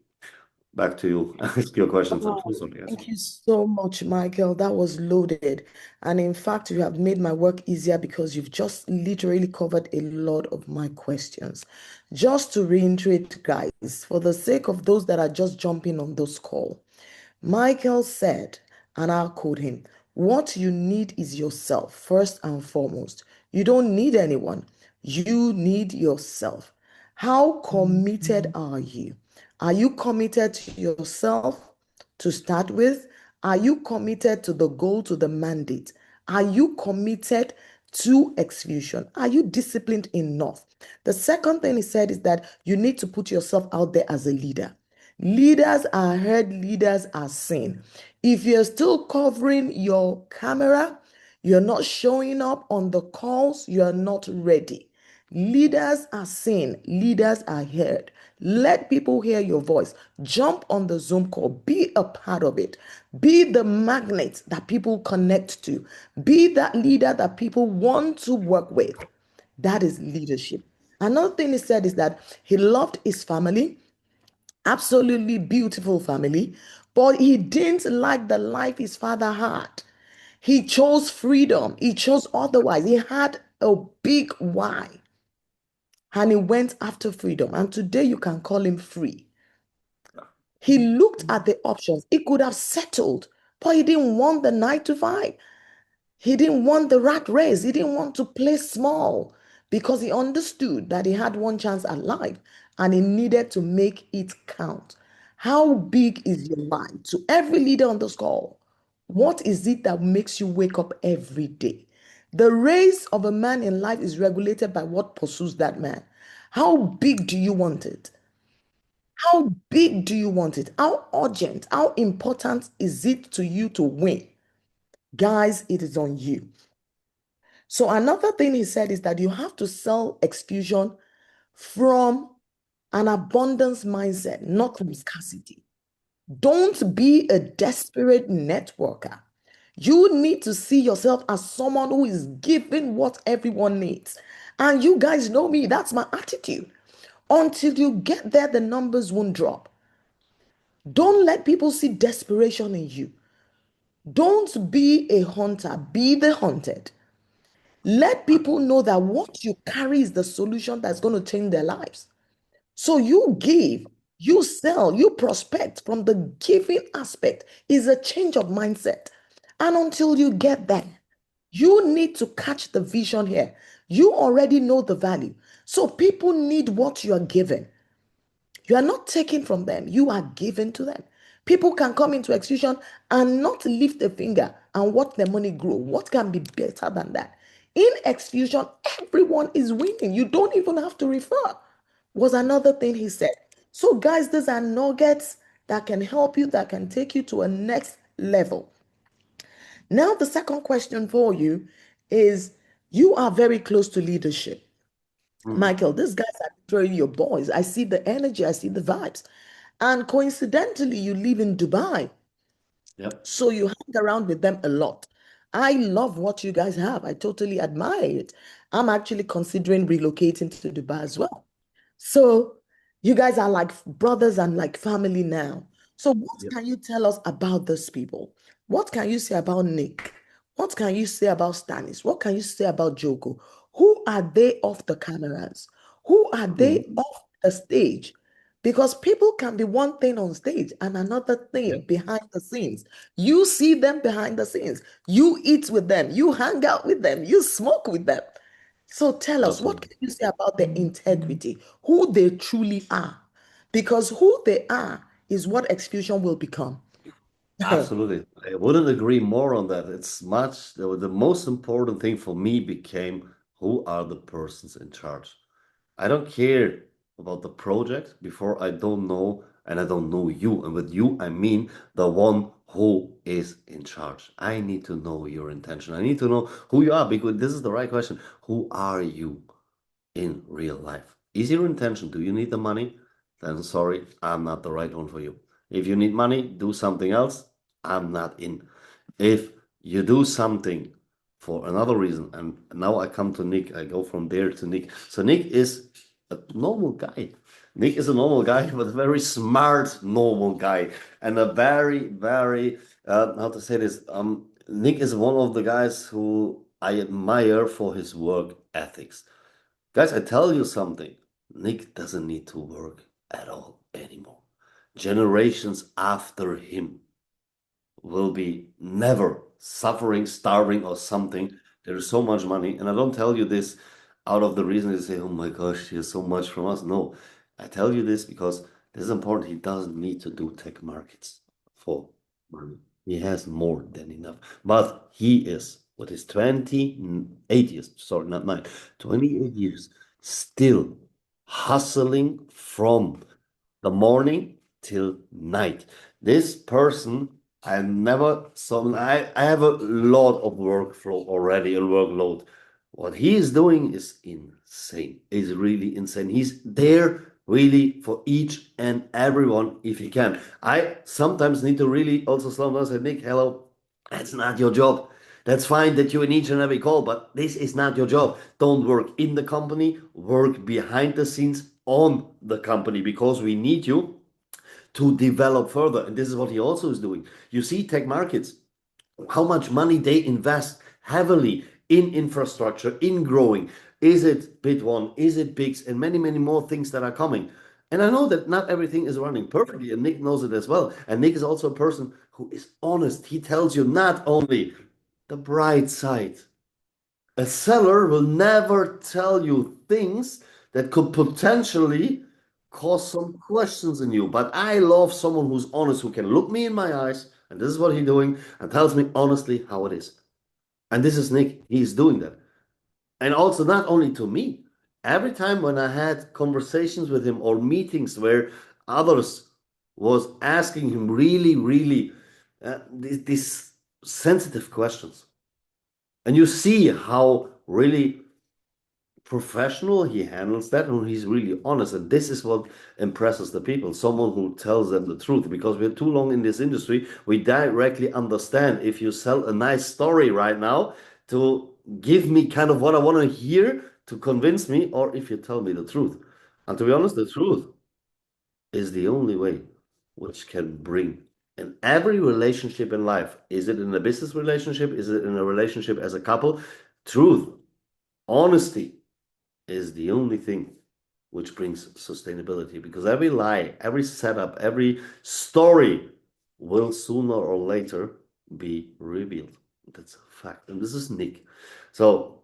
back to you. Ask your questions. I'm Oh, so sorry. thank you so much, Michael. That was loaded. And in fact, you have made my work easier because you've just literally covered a lot of my questions. Just to reiterate, guys, for the sake of those that are just jumping on this call, Michael said, and I'll quote him, "What you need is yourself, first and foremost. You don't need anyone. You need yourself." How committed are you? Are you committed to yourself to start with? Are you committed to the goal, to the mandate? Are you committed to Xfusion? Are you disciplined enough? The second thing he said is that you need to put yourself out there as a leader. Leaders are heard, leaders are seen. If you're still covering your camera, you're not showing up on the calls, you're not ready. Leaders are seen, leaders are heard. Let people hear your voice. Jump on the Zoom call, be a part of it. Be the magnet that people connect to. Be that leader that people want to work with. That is leadership. Another thing he said is that he loved his family, absolutely beautiful family, but he didn't like the life his father had. He chose freedom. He chose otherwise. He had a big why and he went after freedom. And today you can call him free. He looked at the options. He could have settled, but he didn't want the 9 to 5. He didn't want the rat race. He didn't want to play small because he understood that he had one chance at life and he needed to make it count. How big is your life? To every leader on this call, what is it that makes you wake up every day? The race of a man in life is regulated by what pursues that man. How big do you want it? How big do you want it? How urgent, how important is it to you to win? Guys, it is on you. So another thing he said is that you have to sell Xfusion from an abundance mindset, not from scarcity. Don't be a desperate networker. You need to see yourself as someone who is giving what everyone needs. And you guys know me, that's my attitude. Until you get there, the numbers won't drop. Don't let people see desperation in you. Don't be a hunter, be the hunted. Let people know that what you carry is the solution that's going to change their lives. So you give, you sell, you prospect from the giving aspect is a change of mindset. And until you get there, you need to catch the vision here. You already know the value. So people need what you are giving. You are not taking from them, you are giving to them. People can come into Xfusion and not lift a finger and watch their money grow. What can be better than that? In Xfusion, everyone is winning. You don't even have to refer, was another thing he said. So, guys, these are nuggets that can help you, that can take you to a next level. Now, the second question for you is you are very close to leadership. Mm. Michael, these guys are literally your boys. I see the energy, I see the vibes. And coincidentally, you live in Dubai, Yep. so you hang around with them a lot. I love what you guys have. I totally admire it. I'm actually considering relocating to Dubai as well. So you guys are like brothers and like family now. So what Yep. can you tell us about those people? What can you say about Nick? What can you say about Stanis? What can you say about Joko? Who are they off the cameras? Who are they Mm. off the stage? Because people can be one thing on stage and another thing Yep. behind the scenes. You see them behind the scenes. You eat with them. You hang out with them. You smoke with them. So tell us, what Absolutely. can you say about their integrity, who they truly are? Because who they are is what Xfusion will become. Absolutely. I wouldn't agree more on that. It's much, the most important thing for me became who are the persons in charge. I don't care about the project before I don't know and I don't know you. And with you, I mean the one who is in charge. I need to know your intention. I need to know who you are because this is the right question. Who are you in real life? Is your intention, do you need the money? Then sorry, I'm not the right one for you. If you need money, do something else. I'm not in. If you do something for another reason, and now I come to Nick, I go from there to Nick. So Nick is a normal guy. Nick is a normal guy, but a very smart normal guy, and a very how to say this? Nick is one of the guys who I admire for his work ethics. Guys, I tell you something. Nick doesn't need to work at all anymore. Generations after him will be never suffering, starving, or something. There's so much money. And I don't tell you this out of the reason you say, oh my gosh, he has so much from us. No, I tell you this because this is important. He doesn't need to do tech markets for money. He has more than enough. But he is, with his 28 years, sorry, not nine, 28 years, still hustling from the morning till night. This person, I never saw, I have a lot of workflow already, a workload. What he is doing is insane, is really insane. He's there really for each and everyone if he can. I sometimes need to really also slow down and say, Nick, hello, that's not your job. That's fine that you in each and every call, but this is not your job. Don't work in the company, work behind the scenes on the company because we need you to develop further. And this is what he also is doing. You see tech markets, how much money they invest heavily in infrastructure, in growing. Is it Bit One? Is it Bigs? And many, many more things that are coming. And I know that not everything is running perfectly, and Nick knows it as well. And Nick is also a person who is honest. He tells you not only the bright side. A seller will never tell you things that could potentially cause some questions in you. But I love someone who's honest, who can look me in my eyes, and this is what he's doing, and tells me honestly how it is. And this is Nick. He's doing that. And also not only to me. Every time when I had conversations with him or meetings where others was asking him really, really these sensitive questions, and you see how really professional he handles that, and he's really honest. And this is what impresses the people, someone who tells them the truth. Because we're too long in this industry, we directly understand if you sell a nice story right now to give me kind of what I want to hear to convince me, or if you tell me the truth. And to be honest, the truth is the only way which can bring in every relationship in life. Is it in a business relationship? Is it in a relationship as a couple? Truth, honesty is the only thing which brings sustainability, because every lie, every setup, every story will sooner or later be revealed. That's a fact. And this is Nick. So,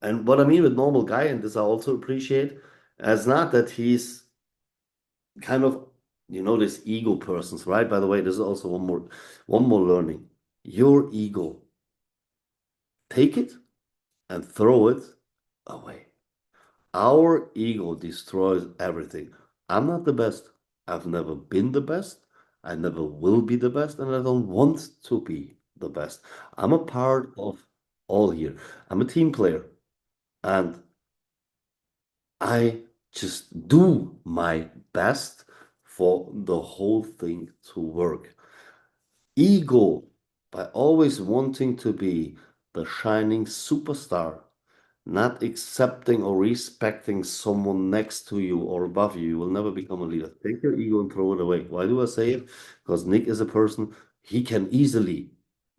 and what I mean with normal guy, and this I also appreciate, is not that he's kind of, this ego persons, right? By the way, there's also one more learning. Your ego, take it and throw it away. Our ego destroys everything. I'm not the best. I've never been the best. I never will be the best, and I don't want to be the best. I'm a part of all here. I'm a team player, and I just do my best for the whole thing to work. Ego, by always wanting to be the shining superstar, not accepting or respecting someone next to you or above you, you will never become a leader. Take your ego and throw it away. Why do I say it? Because Nick is a person, he can easily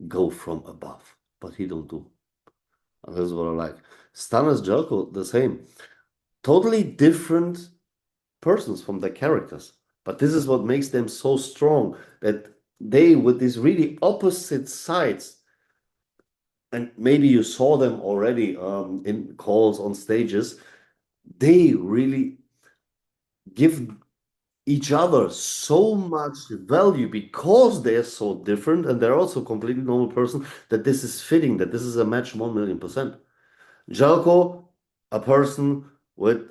go from above, but he don't do. And this is what I like. Stanis Jelko, the same. Totally different persons from their characters. But this is what makes them so strong, that they, with these really opposite sides, and maybe you saw them already in calls on stages, they really give each other so much value because they're so different, and they're also completely normal person, that this is fitting, that this is a match 1,000,000%. Jalko, a person with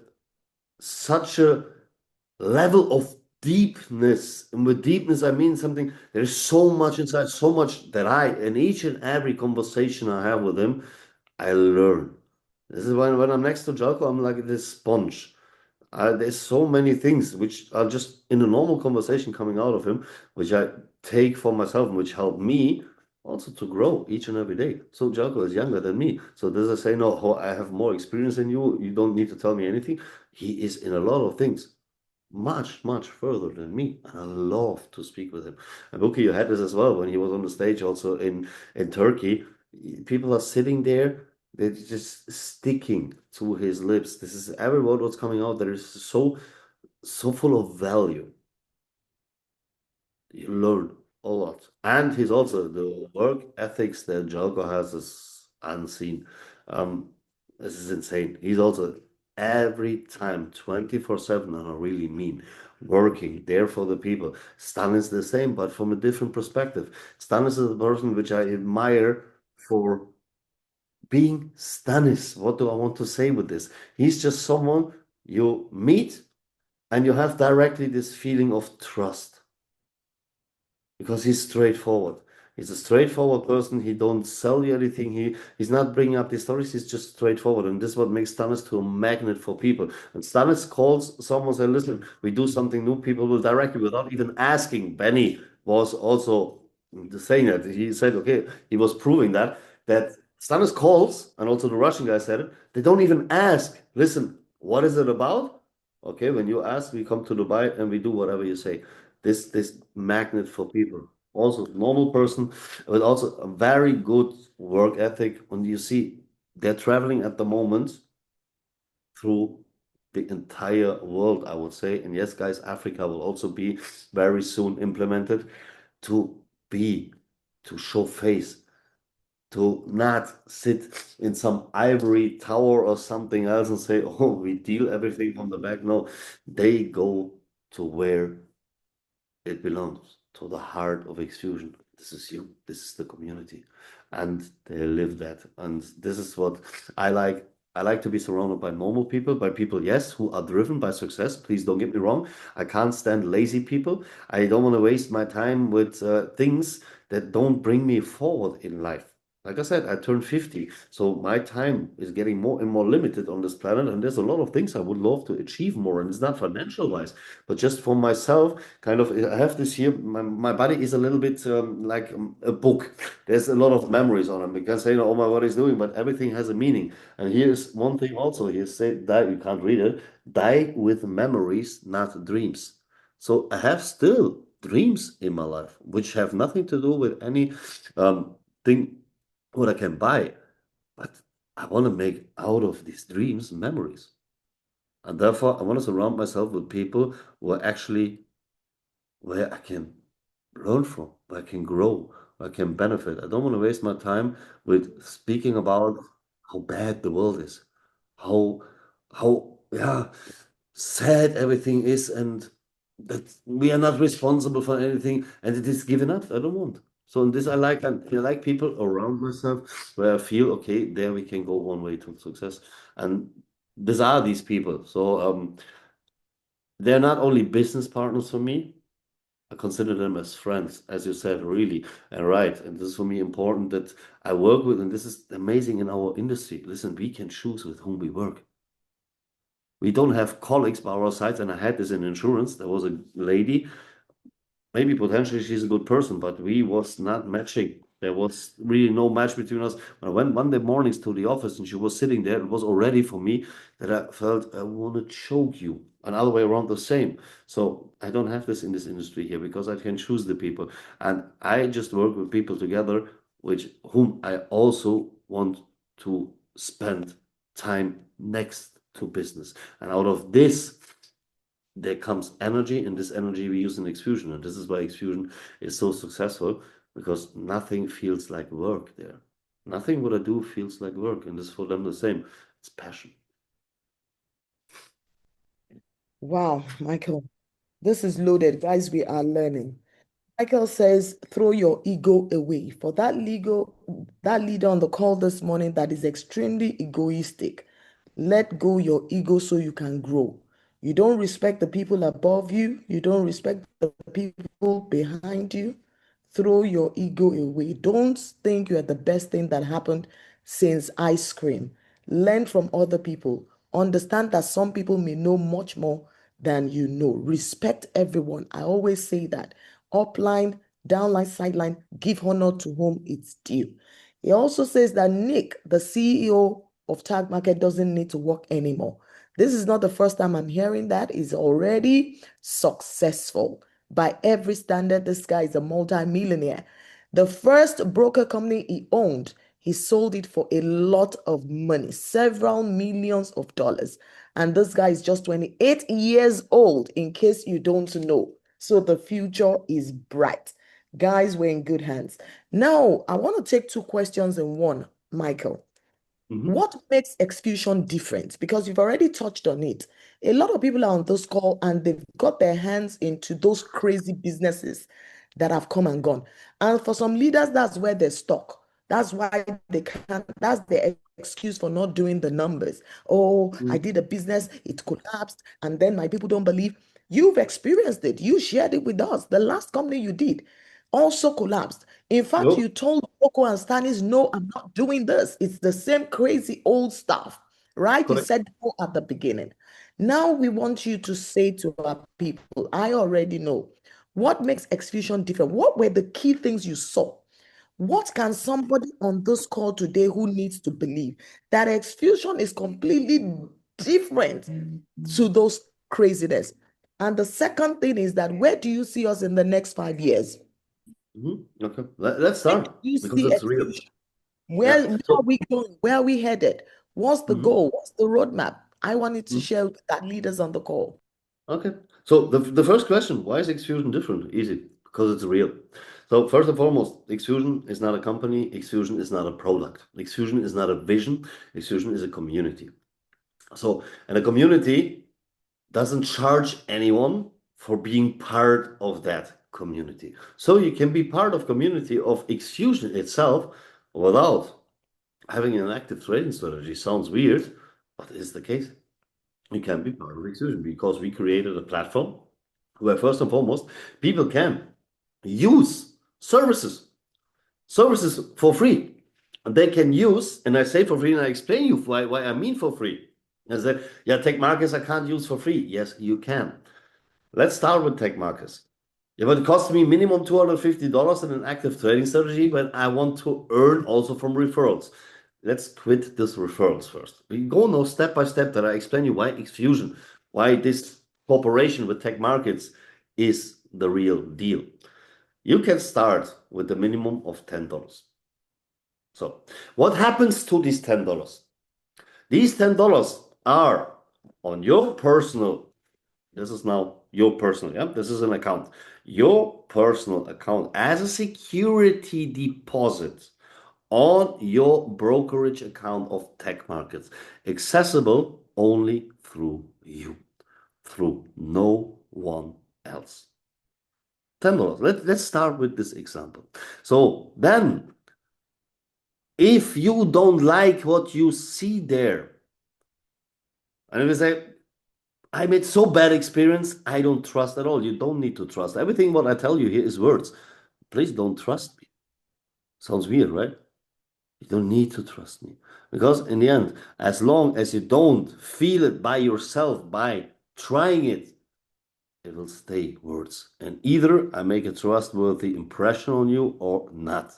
such a level of deepness. And with deepness, I mean something, there's so much inside, so much that in each and every conversation I have with him, I learn. This is when I'm next to Jalko, I'm like this sponge. There's so many things which are just in a normal conversation coming out of him, which I take for myself and which help me also to grow each and every day. So Jalko is younger than me. So does I say, no, I have more experience than you? You don't need to tell me anything. He is in a lot of things much, much further than me. And I love to speak with him. And Bukky, you had this as well when he was on the stage also in Turkey. People are sitting there, they're just sticking to his lips. This is every word what's coming out that is so full of value. You learn a lot. And he's also the work ethics that Jalko has is unseen. Um, this is insane. He's also every time 24/7, and I really mean working there for the people. Stan is the same, but from a different perspective. Stan is a person which I admire for being Stanis. What do I want to say with this? He's just someone you meet and you have directly this feeling of trust because he's straightforward. He's a straightforward person. He don't sell you anything. He's not bringing up these stories. He's just straightforward, and this is what makes Stanis to a magnet for people. And Stanis calls someone, say, "Listen, we do something new." People will directly, without even asking. Benny was also saying that. He said, "Okay," he was proving that that Stanis calls, and also the Russian guy said it, they don't even ask, listen, what is it about? Okay, when you ask, we come to Dubai and we do whatever you say. This magnet for people. Also, normal person, but also a very good work ethic. When you see they're traveling at the moment through the entire world, I would say. And yes, guys, Africa will also be very soon implemented to be, to show face, to not sit in some ivory tower or something else and say, oh, we deal everything from the back. No, they go to where it belongs, to the heart of Xfusion. This is you, this is the community. And they live that. And this is what I like. I like to be surrounded by normal people, by people, yes, who are driven by success. Please don't get me wrong. I can't stand lazy people. I don't want to waste my time with things that don't bring me forward in life. Like I said, I turned 50, so my time is getting more and more limited on this planet, and there's a lot of things I would love to achieve more, and it's not financial wise, but just for myself, kind of, I have this here, my body is a little bit like a book. There's a lot of memories on it. You can say, oh, my body's doing, but everything has a meaning. And here's one thing also, he said, die, you can't read it, die with memories, not dreams. So I have still dreams in my life, which have nothing to do with any thing what I can buy, but I want to make out of these dreams memories. And therefore, I want to surround myself with people who are actually where I can learn from, where I can grow, where I can benefit. I don't want to waste my time with speaking about how bad the world is, how yeah, sad everything is, and that we are not responsible for anything, and it is given up. I don't want. So in this, I like, and I like people around myself where I feel okay. There we can go one way to success, and these are these people. So they're not only business partners for me. I consider them as friends, as you said, really, and right. And this is for me important that I work with, and this is amazing in our industry. Listen, we can choose with whom we work. We don't have colleagues by our sides, and I had this in insurance. There was a lady, maybe potentially she's a good person, but we was not matching. There was really no match between us. When I went Monday mornings to the office and she was sitting there, it was already for me that I felt I want to choke you. And other way around the same. So I don't have this in this industry here because I can choose the people. And I just work with people together, which whom I also want to spend time next to business. And out of this, there comes energy, and this energy we use in Xfusion. And this is why Xfusion is so successful because nothing feels like work there. Nothing what I do feels like work, and this is for them the same. It's passion. Wow, Michael, this is loaded. Guys, we are learning. Michael says, throw your ego away. For that leader on the call this morning that is extremely egoistic, let go your ego so you can grow. You don't respect the people above you. You don't respect the people behind you. Throw your ego away. Don't think you're the best thing that happened since ice cream. Learn from other people. Understand that some people may know much more than you know. Respect everyone. I always say that. Upline, downline, sideline, give honor to whom it's due. He also says that Nick, the CEO of Tag Market, doesn't need to work anymore. This is not the first time I'm hearing that. He's already successful. By every standard, this guy is a multi-millionaire. The first broker company he owned, he sold it for a lot of money, several millions of dollars. And this guy is just 28 years old, in case you don't know. So the future is bright. Guys, we're in good hands. Now, I want to take two questions in one, Michael. Mhm. What makes Xfusion different? Because you've already touched on it. A lot of people are on this call and they've got their hands into those crazy businesses that have come and gone. And for some leaders, that's where they're stuck. That's why they can't, that's the excuse for not doing the numbers. Oh, I Mhm. did a business, it collapsed, and then my people don't believe. You've experienced it. You shared it with us. The last company you did also collapsed. In fact, Yep. you told Coco and Stanis, no, I'm not doing this. It's the same crazy old stuff, right? You Correct. said no at the beginning. Now we want you to say to our people, I already know. What makes Xfusion different? What were the key things you saw? What can somebody on this call today who needs to believe that Xfusion is completely different to those craziness? And the second thing is that where do you see us in the next 5 years? Okay, let's Where do start you because see it's real. Xfusion? Yeah. Where are So, we going? Where are we headed? What's the mhm, goal? What's the roadmap? I wanted to mhm. share with our leaders on the call. Okay. So the first question, why is Xfusion different? Easy, because it's real. So first and foremost, Xfusion is not a company. Xfusion is not a product. Xfusion is not a vision. Xfusion is a community. So, and a community doesn't charge anyone for being part of that community. So you can be part of community of Xfusion itself without having an active trading strategy. Sounds weird, but it's the case. You can be part of Xfusion because we created a platform where first and foremost people can use services for free. And they can use, and I say for free, and I explain you why I mean for free. I say, yeah, tech markets I can't use for free. Yes, you can. Let's start with tech markets. Yeah, but it costs me minimum $250 in an active trading strategy, but I want to earn also from referrals. Let's quit this referrals first. We go now step by step that I explain you why Xfusion, why this cooperation with tech markets is the real deal. You can start with the minimum of $10. So what happens to these $10? These $10 are on your personal. This is now your personal, yeah? This is an account. Your personal account as a security deposit on your brokerage account of tech markets, accessible only through you, through no one else. $10. Let's start with this example. So then, if you don't like what you see there, and if you say, I made so bad experience, I don't trust at all. You don't need to trust. Everything what I tell you here is words. Please don't trust me. Sounds weird, right? You don't need to trust me. Because in the end, as long as you don't feel it by yourself, by trying it, it will stay words. And either I make a trustworthy impression on you or not.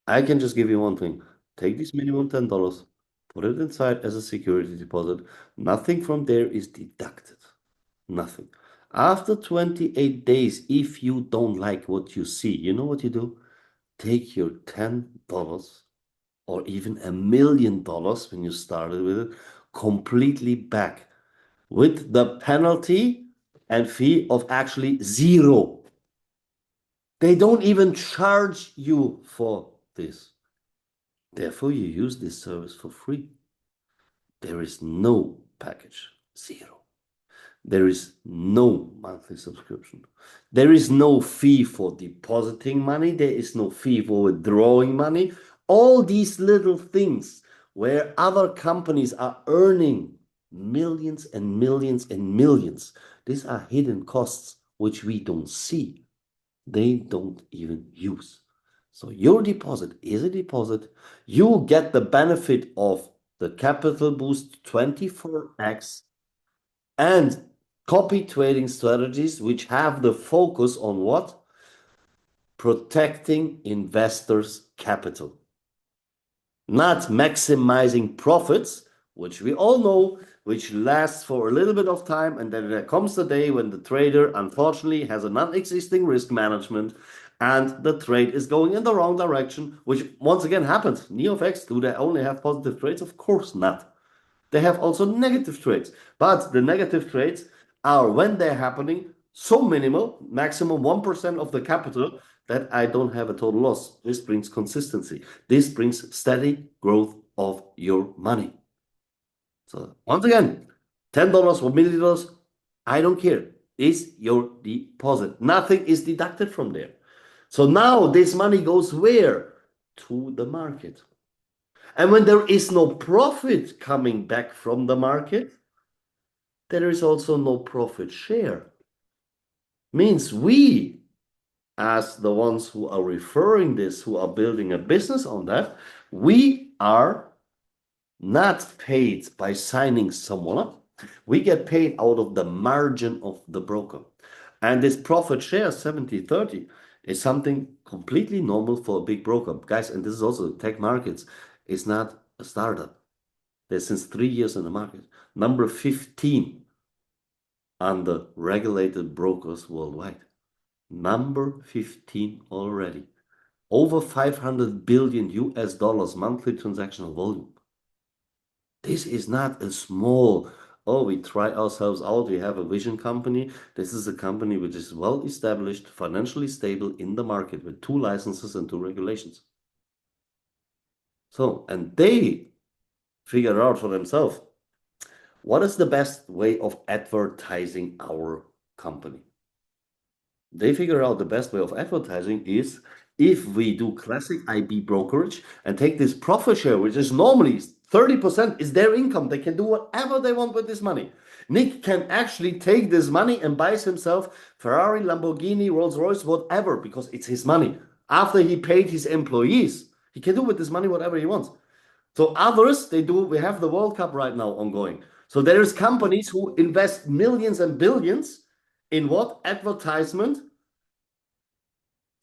I can just give you one thing. Take this minimum $10, put it inside as a security deposit. Nothing from there is deducted. Nothing. After 28 days, if you don't like what you see, you know what you do? Take your $10 or even $1 million when you started with it completely back with the penalty and fee of actually zero. They don't even charge you for this. Therefore, you use this service for free. There is no package, zero. There is no monthly subscription. There is no fee for depositing money. There is no fee for withdrawing money. All these little things where other companies are earning millions and millions and millions. These are hidden costs which we don't see. They don't even use. So your deposit is a deposit. You get the benefit of the capital boost 24x and copy trading strategies which have the focus on what? Protecting investors' capital, not maximizing profits, which we all know, which lasts for a little bit of time, and then there comes the day when the trader unfortunately has a non-existing risk management and the trade is going in the wrong direction, which once again happens. NeoFX, do they only have positive trades? Of course not. They have also negative trades, but the negative trades are, when they're happening, so minimal, maximum 1% of the capital, that I don't have a total loss. This brings consistency. This brings steady growth of your money. So once again, $10 or $1 million, I don't care. Is your deposit. Nothing is deducted from there. So now this money goes where? To the market. And when there is no profit coming back from the market, there is also no profit share. Means we, as the ones who are referring this, who are building a business on that, we are not paid by signing someone up. We get paid out of the margin of the broker. And this profit share, 70-30, is something completely normal for a big broker. Guys, and this is also tech markets. It's not a startup. They're since 3 years in the market. Number 15 under regulated brokers worldwide. Number 15 already. Over 500 billion US dollars monthly transactional volume. This is not a small, oh, we try ourselves out, we have a vision company. This is a company which is well established, financially stable in the market with 2 licenses and 2 regulations. So, and they figure out for themselves what is the best way of advertising our company. They figure out the best way of advertising is if we do classic IB brokerage and take this profit share, which is normally 30% is their income. They can do whatever they want with this money. Nick can actually take this money and buys himself Ferrari, Lamborghini, Rolls-Royce, whatever, because it's his money. After he paid his employees, he can do with this money whatever he wants. So others, we have the World Cup right now ongoing. So there's companies who invest millions and billions in what? Advertisement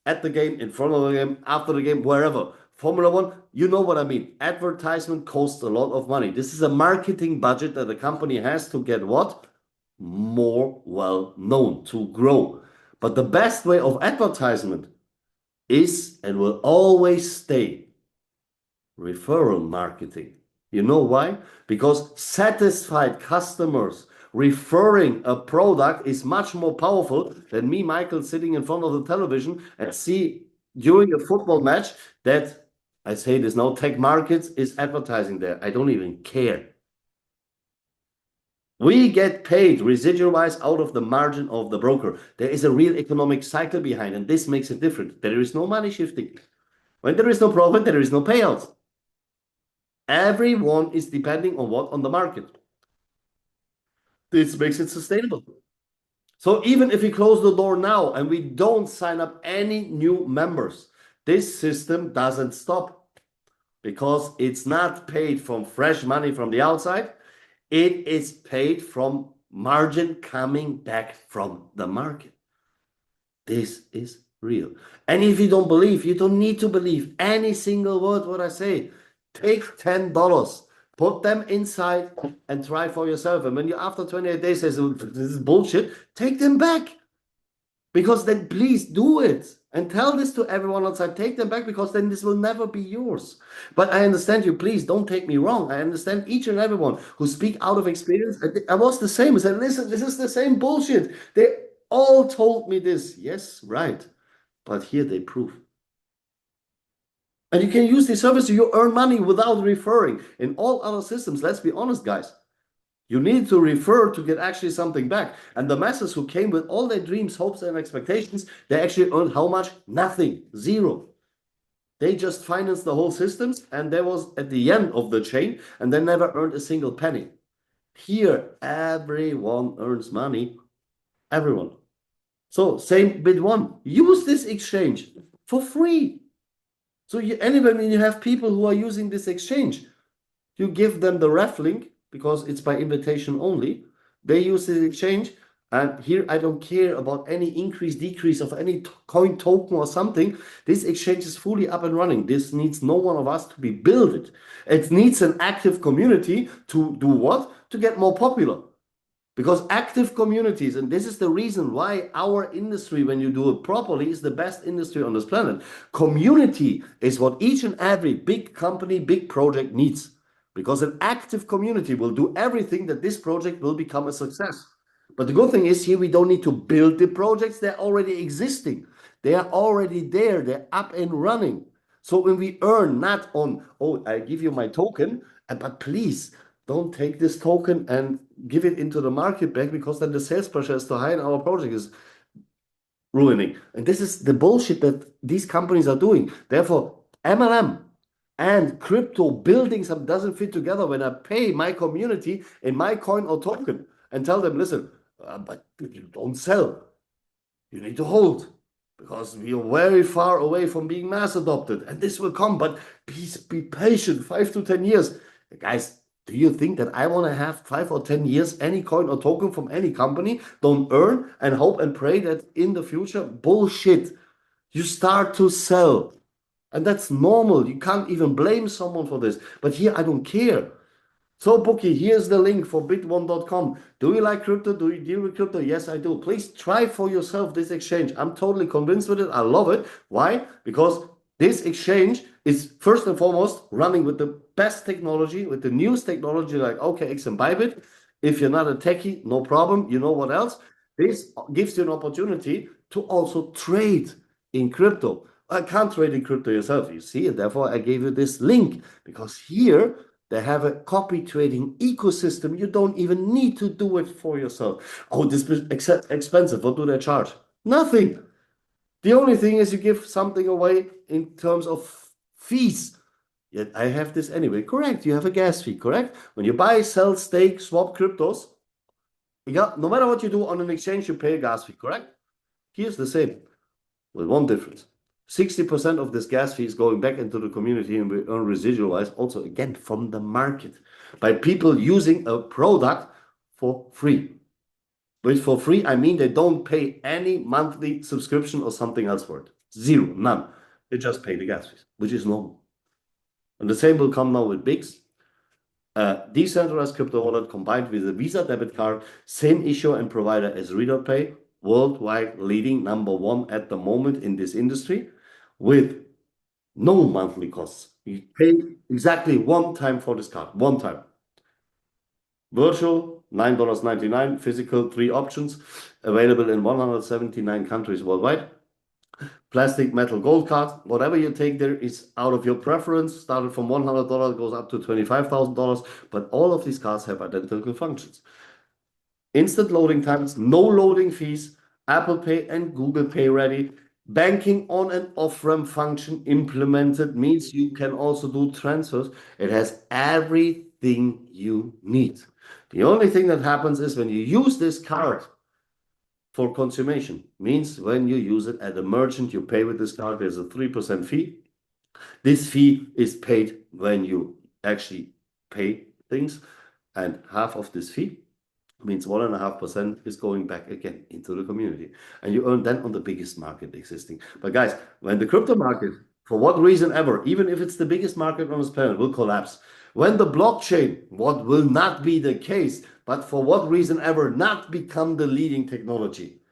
at the game, in front of the game, after the game, wherever. Formula One, you know what I mean. Advertisement costs a lot of money. This is a marketing budget that the company has to get what? More well known, to grow. But the best way of advertisement is and will always stay referral marketing. You know why? Because satisfied customers referring a product is much more powerful than me, Michael, sitting in front of the television and see during a football match that, I say this now, tech markets is advertising there. I don't even care. We get paid residual-wise out of the margin of the broker. There is a real economic cycle behind, and this makes it different. There is no money shifting. When there is no profit, there is no payouts. Everyone is depending on what? On the market. This makes it sustainable. So even if we close the door now and we don't sign up any new members, this system doesn't stop because it's not paid from fresh money from the outside. It is paid from margin coming back from the market. This is real. And if you don't believe, you don't need to believe any single word what I say. Take $10, put them inside and try for yourself. And when you after 28 days says this is bullshit, take them back. Because then please do it and tell this to everyone outside. Take them back because then this will never be yours. But I understand you. Please don't take me wrong. I understand each and everyone who speak out of experience. I was the same. I said, listen, this is the same bullshit. They all told me this. Yes, right. But here they prove. And you can use this service, you earn money without referring. In all other systems, let's be honest, guys. You need to refer to get actually something back. And the masses who came with all their dreams, hopes, and expectations, they actually earned how much? Nothing. Zero. They just financed the whole systems, and there was at the end of the chain, and they never earned a single penny. Here, everyone earns money. Everyone. So, same bit one. Use this exchange for free. So anyway, when you have people who are using this exchange, you give them the ref link because it's by invitation only. They use this exchange, and here I don't care about any increase, decrease of any coin token or something. This exchange is fully up and running. This needs no one of us to be built it. It needs an active community to do what? To get more popular. Because active communities, and this is the reason why our industry, when you do it properly, is the best industry on this planet. Community is what each and every big company, big project needs. Because an active community will do everything that this project will become a success. But the good thing is here we don't need to build the projects. They're already existing. They are already there. They're up and running. So when we earn not on, oh, I give you my token, but please, don't take this token and give it into the market back because then the sales pressure is too high and our project is ruining. And this is the bullshit that these companies are doing. Therefore, MLM and crypto building some doesn't fit together when I pay my community in my coin or token and tell them, listen, but you don't sell. You need to hold because we are very far away from being mass adopted and this will come, but please be patient, 5 to 10 years. Guys, do you think that I want to have 5 or 10 years any coin or token from any company, don't earn and hope and pray that in the future? Bullshit. You start to sell. And that's normal. You can't even blame someone for this. But here, I don't care. So, Bukky, here's the link for bit1.com. Do you like crypto? Do you deal with crypto? Yes, I do. Please try for yourself this exchange. I'm totally convinced with it. I love it. Why? Because this exchange is first and foremost running with the best technology, with the newest technology like OKX and Bybit. If you're not a techie, no problem. You know what else? This gives you an opportunity to also trade in crypto. I can't trade in crypto yourself, you see, and therefore I gave you this link because here they have a copy trading ecosystem. You don't even need to do it for yourself. Oh, this is expensive. What do they charge? Nothing. The only thing is you give something away in terms of fees. Yet I have this anyway. Correct. You have a gas fee, correct? When you buy, sell, stake, swap cryptos, yeah, no matter what you do on an exchange, you pay a gas fee, correct? Here's the same, with one difference. 60% of this gas fee is going back into the community and we earn residual-wise also again from the market by people using a product for free. With for free, I mean they don't pay any monthly subscription or something else for it. Zero, none. They just pay the gas fees, which is normal. And the same will come now with Bix. Decentralized crypto wallet combined with a Visa debit card, same issuer and provider as ReaderPay, worldwide leading #1 at the moment in this industry, with no monthly costs. You pay exactly one time for this card, one time. Virtual, $9.99, physical, 3 options, available in 179 countries worldwide. Plastic, metal, gold card, whatever you take there is out of your preference. Started from $100, goes up to $25,000, but all of these cards have identical functions. Instant loading times, no loading fees, Apple Pay and Google Pay ready. Banking on and off-ramp function implemented means you can also do transfers. It has everything you need. The only thing that happens is when you use this card for consummation, means when you use it at a merchant, you pay with this card, there's a 3% fee. This fee is paid when you actually pay things, and half of this fee means 1.5% is going back again into the community. And you earn then on the biggest market existing. But guys, when the crypto market, for what reason ever, even if it's the biggest market on this planet, will collapse, when the blockchain, what will not be the case, but for what reason ever not become the leading technology,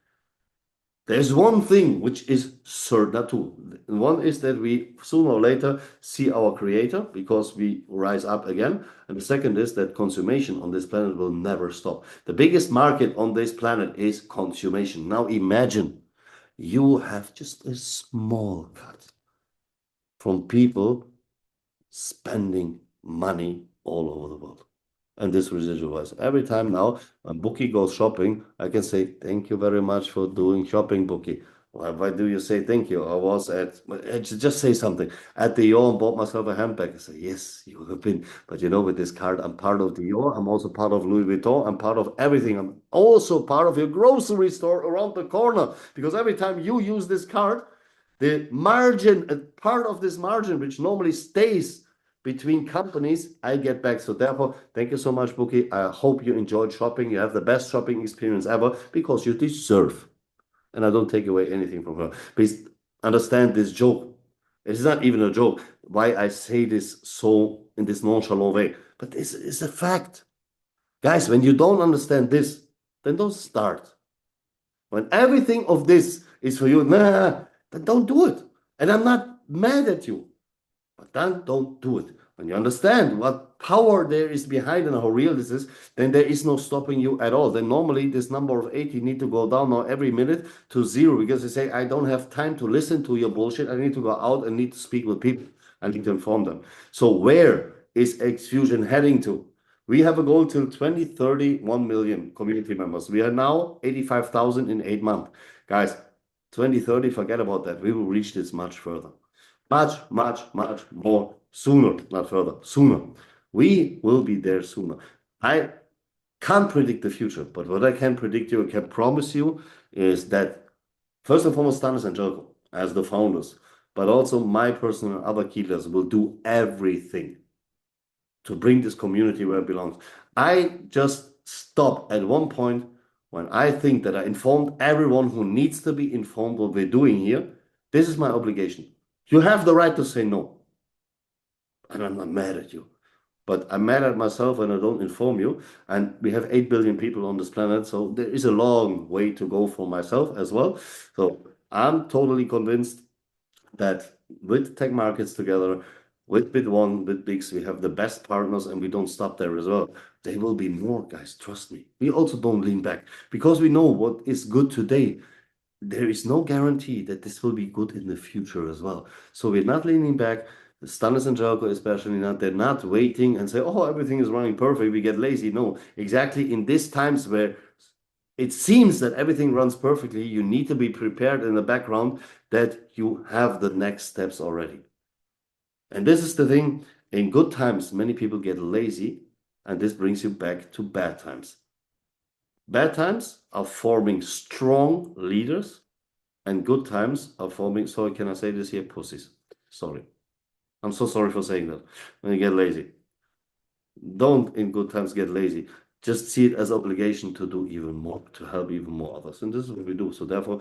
there's one thing which is certain too. One is that we sooner or later see our creator because we rise up again. And the second is that consummation on this planet will never stop. The biggest market on this planet is consummation. Now imagine you have just a small cut from people spending money all over the world. And this residual wise. Every time now when Bukky goes shopping, I can say, thank you very much for doing shopping, Bukky. Why do you say thank you? I was at, just say something, at Dior and bought myself a handbag. I say, yes, you have been. But you know, with this card, I'm part of Dior. I'm also part of Louis Vuitton. I'm part of everything. I'm also part of your grocery store around the corner. Because every time you use this card, the margin, a part of this margin, which normally stays between companies, I get back. So therefore, thank you so much, Bukky. I hope you enjoyed shopping. You have the best shopping experience ever because you deserve. And I don't take away anything from her. Please understand this joke. It's not even a joke. Why I say this so in this nonchalant way. But this is a fact. Guys, when you don't understand this, then don't start. When everything of this is for you, nah, then don't do it. And I'm not mad at you. But then don't do it. When you understand what power there is behind and how real this is, then there is no stopping you at all. Then normally this number of 80 need to go down now every minute to 0 because they say, I don't have time to listen to your bullshit. I need to go out and need to speak with people. I need to inform them. So where is Xfusion heading to? We have a goal till 2030, 1 million community members. We are now 85,000 in 8 months. Guys, 2030, forget about that. We will reach this much further. Much, much, much more sooner, not further, sooner. We will be there sooner. I can't predict the future, but what I can predict you, I can promise you, is that first and foremost, Stanis and Jelko, as the founders, but also my person and other key leaders will do everything to bring this community where it belongs. I just stop at one point when I think that I informed everyone who needs to be informed what we're doing here. This is my obligation. You have the right to say no, and I'm not mad at you. But I'm mad at myself when I don't inform you. And we have 8 billion people on this planet, so there is a long way to go for myself as well. So I'm totally convinced that with tech markets together, with Bit1, with Bix, we have the best partners and we don't stop there as well. There will be more, guys, trust me. We also don't lean back because we know what is good today. There is no guarantee that this will be good in the future as well. So we're not leaning back. Stanis and Jelko especially not, they're not waiting and say, oh, everything is running perfect, we get lazy. No, exactly in these times where it seems that everything runs perfectly, you need to be prepared in the background that you have the next steps already. And this is the thing, in good times, many people get lazy, and this brings you back to bad times. Bad times are forming strong leaders, and good times are forming, sorry, can I say this here? Pussies. Sorry. I'm so sorry for saying that. When you get lazy. Don't in good times get lazy. Just see it as obligation to do even more, to help even more others. And this is what we do. So therefore,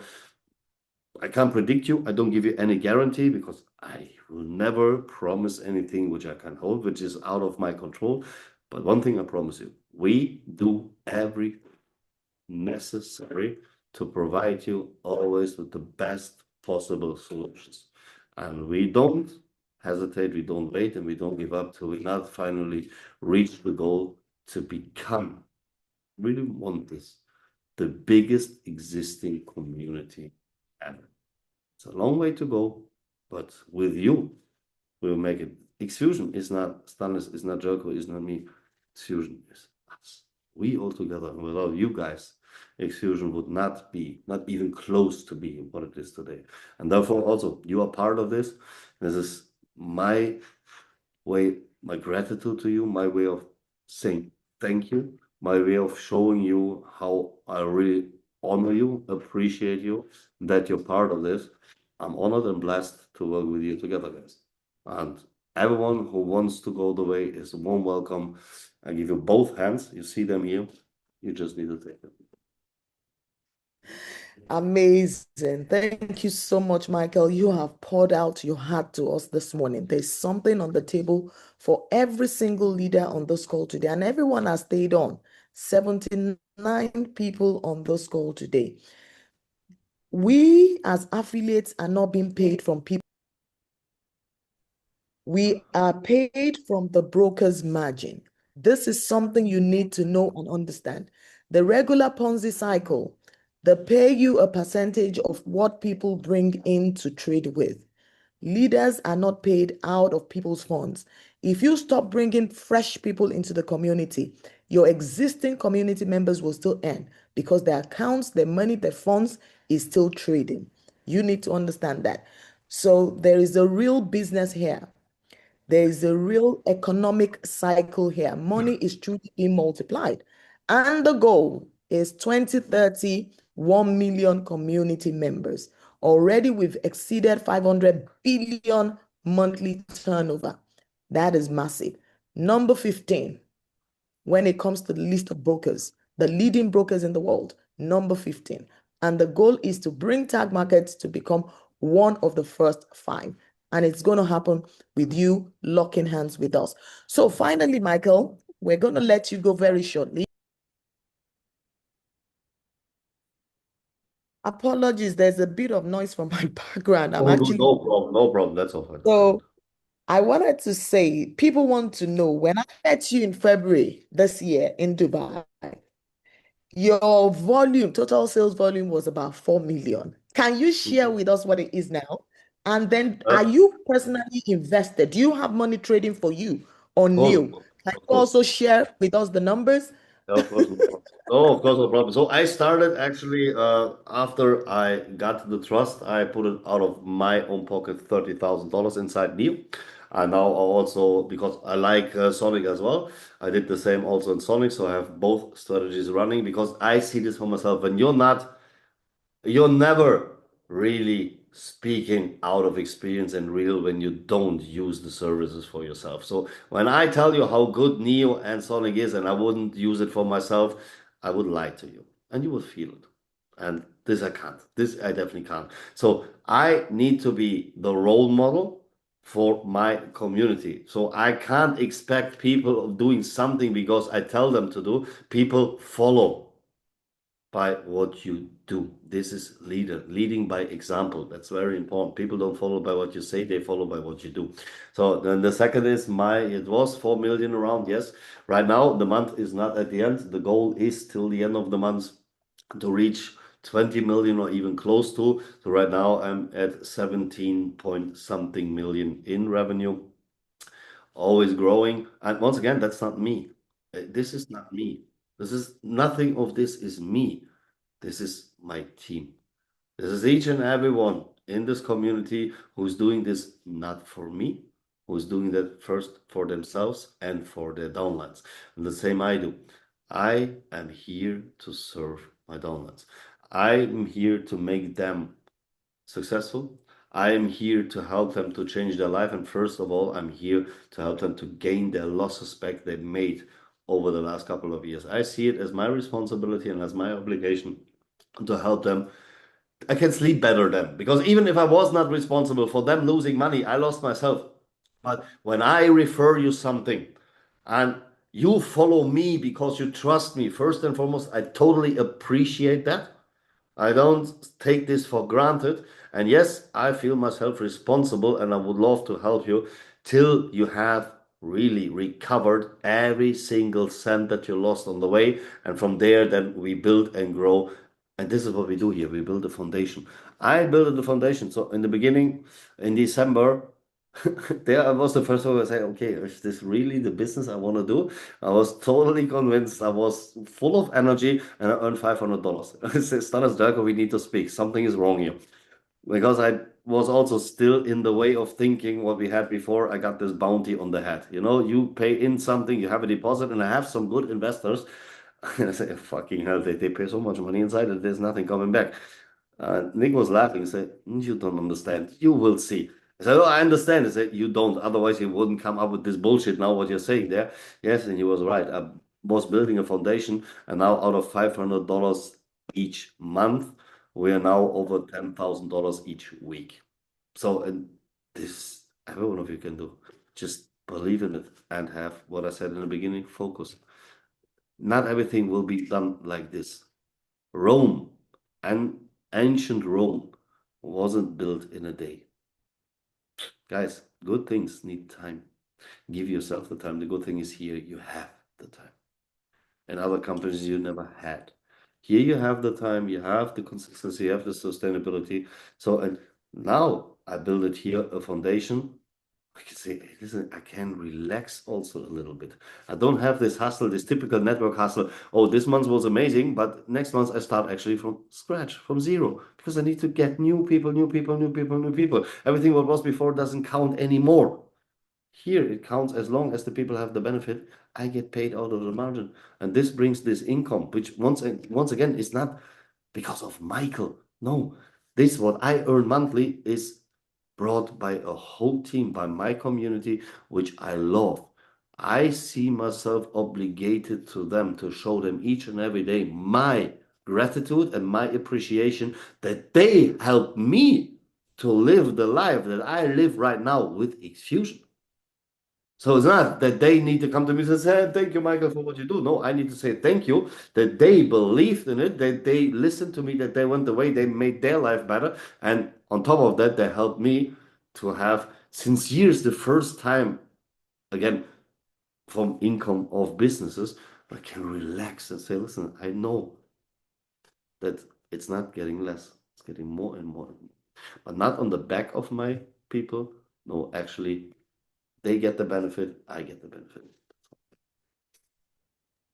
I can't predict you. I don't give you any guarantee because I will never promise anything which I can hold, which is out of my control. But one thing I promise you, we do everything necessary to provide you always with the best possible solutions. And we don't hesitate, we don't wait, and we don't give up till we not finally reach the goal to become, really want this, the biggest existing community ever. It's a long way to go, but with you, we'll make it. Xfusion is not Stanis, is not Jelko, is not me. Xfusion is us. We all together. And without you guys, Xfusion would not be, not even close to being what it is today. And therefore, also, you are part of this. This is my way, my gratitude to you, my way of saying thank you, my way of showing you how I really honor you, appreciate you, that you're part of this. I'm honored and blessed to work with you together, guys. And everyone who wants to go the way is a warm welcome. I give you both hands. You see them here. You just need to take them. Amazing. Thank you so much, Michael. You have poured out your heart to us this morning. There's something on the table for every single leader on this call today, and everyone has stayed on. 79 people on this call today. We, as affiliates, are not being paid from people. We are paid from the broker's margin. This is something you need to know and understand. The regular Ponzi cycle, they pay you a percentage of what people bring in to trade with. Leaders are not paid out of people's funds. If you stop bringing fresh people into the community, your existing community members will still earn because their accounts, their money, their funds is still trading. You need to understand that. So there is a real business here. There is a real economic cycle here. Money is truly being multiplied. And the goal is 2030, 1 million community members. Already we've exceeded 500 billion monthly turnover. That is massive. Number 15, when it comes to the list of brokers, the leading brokers in the world, number 15. And the goal is to bring tag markets to become one of the first 5. And it's going to happen with you locking hands with us. So finally, Michael, we're going to let you go very shortly. Apologies, there's a bit of noise from my background. I'm Oh, no, actually, no problem, no problem. That's all fine. so I wanted to say, people want to know, when I met you in February this year in Dubai, your volume, total sales volume was about 4 million. Can you share with us what it is now? And then are Of you personally invested? Do you have money trading for you or course, new? Can of you course. also share with us the numbers? Yeah, of course, no problem. No, of course, no problem. So I started actually after I got the trust, I put it out of my own pocket $30,000 inside Neo. And now I also, because I like Sonic as well, I did the same also in Sonic. So I have both strategies running because I see this for myself. When you're never really speaking out of experience and real when you don't use the services for yourself. So when I tell you how good Neo and Sonic is and I wouldn't use it for myself, I would lie to you and you would feel it. And this I can't. This I definitely can't. So I need to be the role model for my community. So I can't expect people doing something because I tell them to do. People follow by what you do. This is leading by example. That's very important. People don't follow by what you say, they follow by what you do. So then the second is it was 4 million around. Yes. Right now, the month is not at the end. The goal is till the end of the month to reach 20 million or even close to. So right now I'm at 17 point something million in revenue, always growing. And once again, that's not me. This is not me. This is nothing of this is me. This is my team. This is each and everyone in this community who's doing this not for me, who's doing that first for themselves and for their downlines. And the same I do. I am here to serve my downlines. I am here to make them successful. I am here to help them to change their life. And first of all, I'm here to help them to gain their losses back they made over the last couple of years. I see it as my responsibility and as my obligation to help them. I can sleep better then because even if I was not responsible for them losing money, I lost myself. But when I refer you something and you follow me because you trust me, first and foremost, I totally appreciate that. I don't take this for granted. And yes, I feel myself responsible and I would love to help you till you have really recovered every single cent that you lost on the way. And from there, then we build and grow. And this is what we do here. We build a foundation. I built the foundation. So in the beginning, in December, there I was the first one to say, okay, is this really the business I want to do? I was totally convinced. I was full of energy and I earned $500. I said, Stanis Darko, we need to speak. Something is wrong here. Because I was also still in the way of thinking what we had before. I got this bounty on the head. You know, you pay in something, you have a deposit, and I have some good investors. And I say, fucking hell, they pay so much money inside that there's nothing coming back. Nick was laughing. He said, you don't understand. You will see. I said, oh, I understand. He said, you don't. Otherwise, you wouldn't come up with this bullshit now, what you're saying there. Yes, and he was right. I was building a foundation, and now out of $500 each month, we are now over $10,000 each week. So, and this, every one of you can do. Just believe in it and have what I said in the beginning, focus. Not everything will be done like this. Rome and ancient Rome wasn't built in a day. Guys, good things need time. Give yourself the time. The good thing is here, you have the time. In other companies, you never had. Here you have the time, you have the consistency, you have the sustainability. So, and now I build it here, a foundation. I can say, "Hey, listen, I can relax also a little bit. I don't have this hustle, this typical network hustle. Oh, this month was amazing, but next month I start actually from scratch, from zero, because I need to get new people, new people, new people, new people. Everything what was before doesn't count anymore. Here it counts as long as the people have the benefit. I get paid out of the margin, and this brings this income, which once again is not because of Michael. No, this what I earn monthly is brought by a whole team, by my community, which I love. I see myself obligated to them to show them each and every day my gratitude and my appreciation that they help me to live the life that I live right now with Xfusion. So it's not that they need to come to me and say, thank you, Michael, for what you do. No, I need to say thank you that they believed in it, that they listened to me, that they went the way, they made their life better. And on top of that, they helped me to have, since years, the first time, again, from income of businesses, I can relax and say, listen, I know that it's not getting less, it's getting more and more. But not on the back of my people. No, actually, they get the benefit, I get the benefit.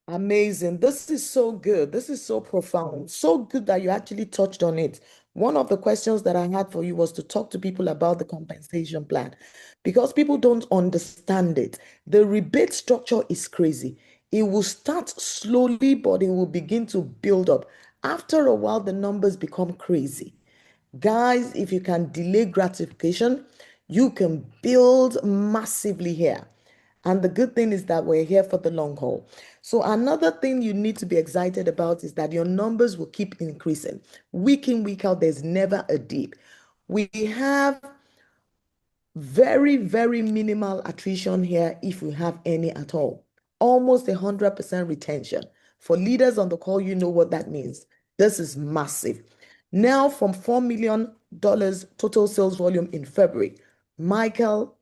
Amazing. This is so good. This is so profound. So good that you actually touched on it. One of the questions that I had for you was to talk to people about the compensation plan because people don't understand it. The rebate structure is crazy. It will start slowly, but it will begin to build up. After a while, the numbers become crazy. Guys, if you can delay gratification, you can build massively here. And the good thing is that we're here for the long haul. So another thing you need to be excited about is that your numbers will keep increasing. Week in, week out, there's never a dip. We have very, very minimal attrition here if we have any at all. Almost 100% retention. For leaders on the call, you know what that means. This is massive. Now, from $4 million total sales volume in February, Michael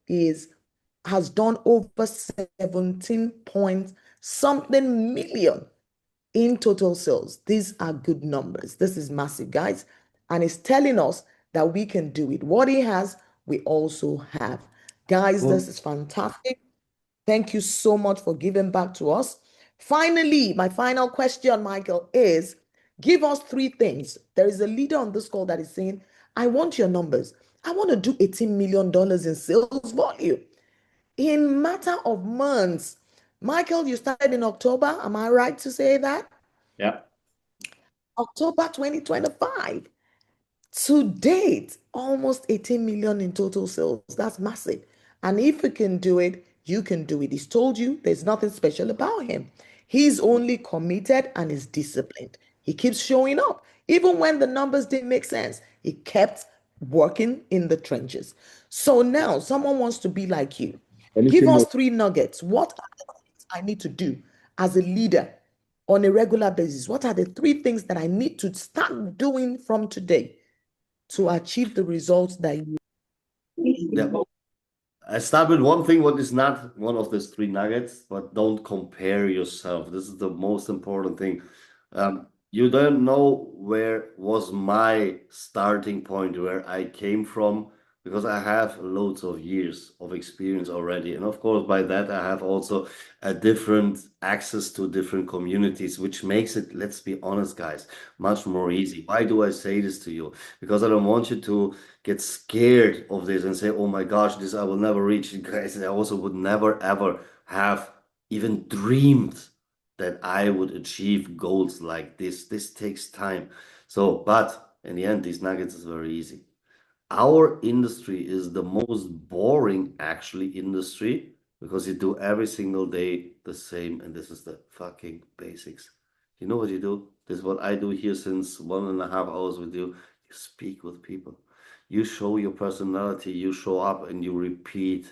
has done over 17 point something million in total sales. These are good numbers. This is massive, guys. And it's telling us that we can do it. What he has, we also have. Guys, this Well, is fantastic. Thank you so much for giving back to us. Finally, my final question, Michael, is give us three things. There is a leader on this call that is saying, I want your numbers. I want to do $18 million in sales volume in matter of months. Michael, you started in October. Am I right to say that? yeah. October 2025. To date, almost 18 million in total sales. That's massive. And if you can do it, you can do it. He's told you there's nothing special about him. He's only committed and is disciplined. He keeps showing up. Even when the numbers didn't make sense, he kept working in the trenches. So now someone wants to be like you. Give Anything us more? three nuggets. What are the things I need to do as a leader on a regular basis? What are the three things that I need to start doing from today to achieve the results that you Yeah. I start with one thing, what is not one of these three nuggets, but don't compare yourself. This is the most important thing. You don't know where was my starting point, where I came from, because I have loads of years of experience already. And of course, by that, I have also a different access to different communities, which makes it, let's be honest, guys, much more easy. Why do I say this to you? Because I don't want you to get scared of this and say, oh my gosh, this I will never reach. Guys, I also would never ever have even dreamed that I would achieve goals like this. This takes time. So, but in the end, these nuggets is very easy. Our industry is the most boring actually industry because you do every single day the same, and this is the fucking basics. You know what you do? This is what I do here since 1.5 hours with you. You speak with people. You show your personality, you show up and you repeat,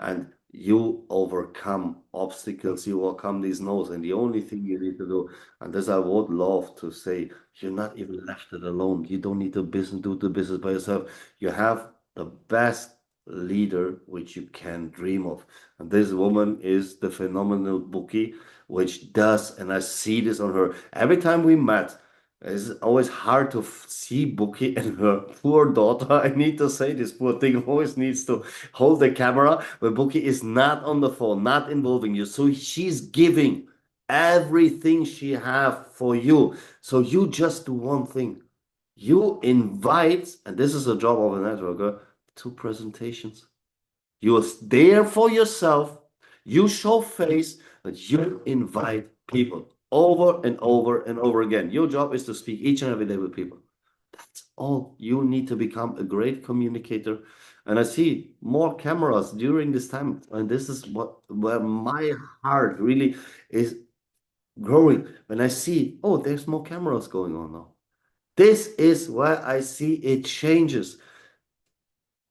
and you overcome obstacles, you overcome these no's. And the only thing you need to do, and this I would love to say, you're not even left it alone. You don't need to do the business by yourself. You have the best leader which you can dream of. And this woman is the phenomenal Bukky, which does, and I see this on her. Every time we met, it's always hard to see Bukky and her poor daughter. I need to say this poor thing always needs to hold the camera, but Bukky is not on the phone, not involving you. So she's giving everything she have for you. So you just do one thing. You invite, and this is a job of a networker, to presentations. You're there for yourself. You show face, but you invite people over and over and over again. Your job is to speak each and every day with people. That's all. You need to become a great communicator. And I see more cameras during this time. And this is where my heart really is growing. When I see, oh, there's more cameras going on now. This is where I see it changes.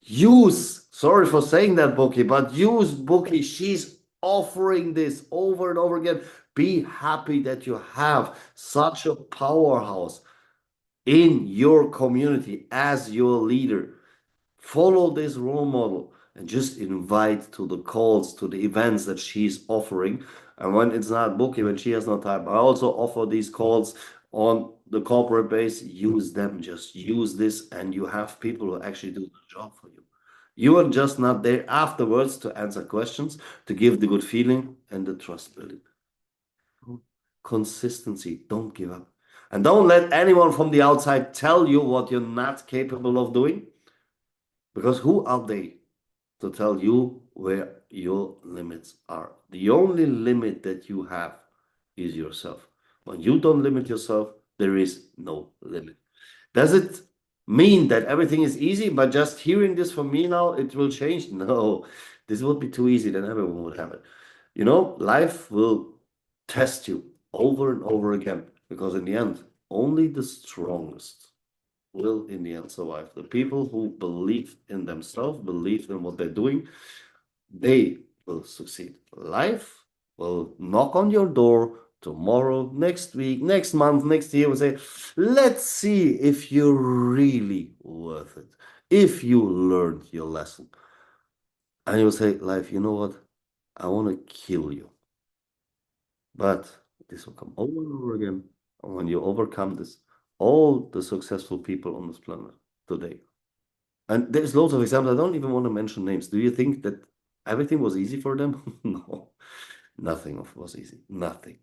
Use, sorry for saying that, Bukky, but use Bukky. She's offering this over and over again. Be happy that you have such a powerhouse in your community as your leader. Follow this role model and just invite to the calls, to the events that she's offering. And when it's not Bukky, when she has no time, I also offer these calls on the corporate base. Use them, just use this, and you have people who actually do the job for you. You are just not there afterwards to answer questions, to give the good feeling and the trust building. Consistency, don't give up. And don't let anyone from the outside tell you what you're not capable of doing, because who are they to tell you where your limits are? The only limit that you have is yourself. When you don't limit yourself, there is no limit. Does it mean that everything is easy, but just hearing this from me now, it will change? No, this would be too easy, then everyone would have it. You know, life will test you over and over again because in the end, only the strongest will in the end survive. The people who believe in themselves, believe in what they're doing, they will succeed. Life will knock on your door tomorrow, next week, next month, next year, and say, let's see if you're really worth it, if you learned your lesson. And you'll say, life, you know what? I want to kill you. But this will come over and over again. And when you overcome this, all the successful people on this planet today, and there's loads of examples. I don't even want to mention names. Do you think that everything was easy for them? No, nothing was easy. Nothing.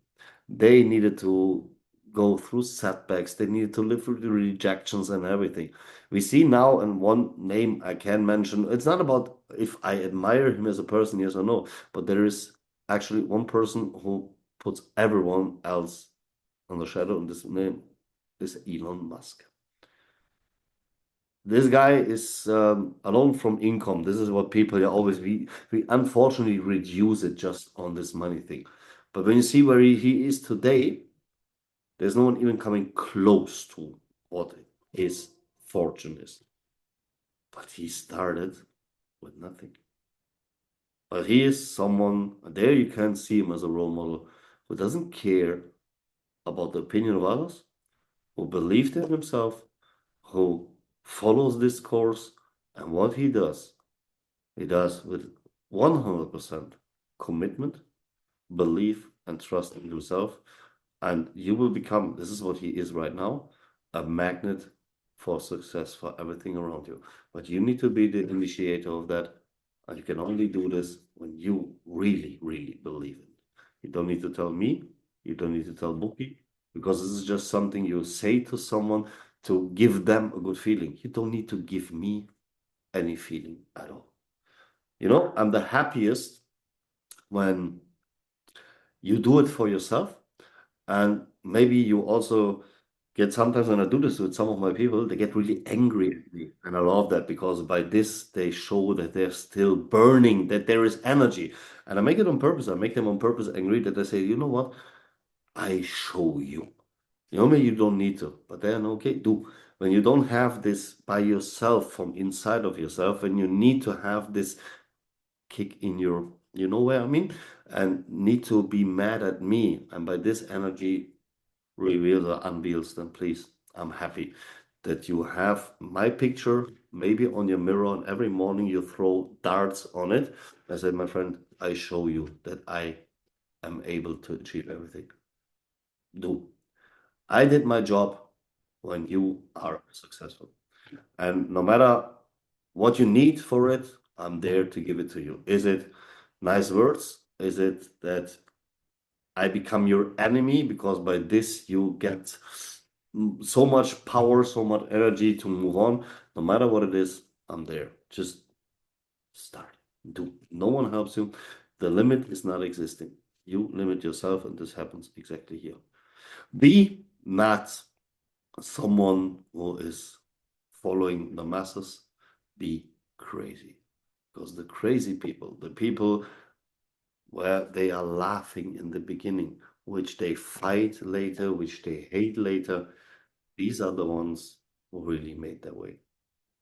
They needed to go through setbacks. They needed to live through the rejections and everything. We see now, and one name I can mention, it's not about if I admire him as a person, yes or no, but there is actually one person who puts everyone else on the shadow, and this name is Elon Musk. This guy is alone from income. This is what people are always we unfortunately reduce it just on this money thing. But when you see where he is today, there's no one even coming close to what his fortune is. But he started with nothing. But he is someone, there you can see him as a role model who doesn't care about the opinion of others, who believed in himself, who follows this course, and what he does with 100% commitment, belief, and trust in himself. And you will become, this is what he is right now, a magnet for success for everything around you. But you need to be the initiator of that. And you can only do this when you really, really believe it. You don't need to tell me, you don't need to tell Bukky, because this is just something you say to someone to give them a good feeling. You don't need to give me any feeling at all. You know, I'm the happiest when you do it for yourself. And maybe you also get sometimes when I do this with some of my people, they get really angry at me. And I love that because by this, they show that they're still burning, that there is energy. And I make it on purpose. I make them on purpose angry that they say, you know what? I show you. You know, maybe you don't need to, but then, okay, do. When you don't have this by yourself from inside of yourself, and you need to have this kick in your, you know where I mean, and need to be mad at me, and by this energy reveals or unveils, then please, I'm happy that you have my picture maybe on your mirror, and every morning you throw darts on it. I said, my friend, I show you that I am able to achieve everything. Do. I did my job when you are successful. And no matter what you need for it, I'm there to give it to you. Is it nice words? Is it that I become your enemy because by this you get so much power, so much energy to move on? No matter what it is, I'm there. Just start. Do. No one helps you. The limit is not existing. You limit yourself, and this happens exactly here. Be not someone who is following the masses. Be crazy. Because the crazy people, the people where they are laughing in the beginning, which they fight later, which they hate later, these are the ones who really made their way.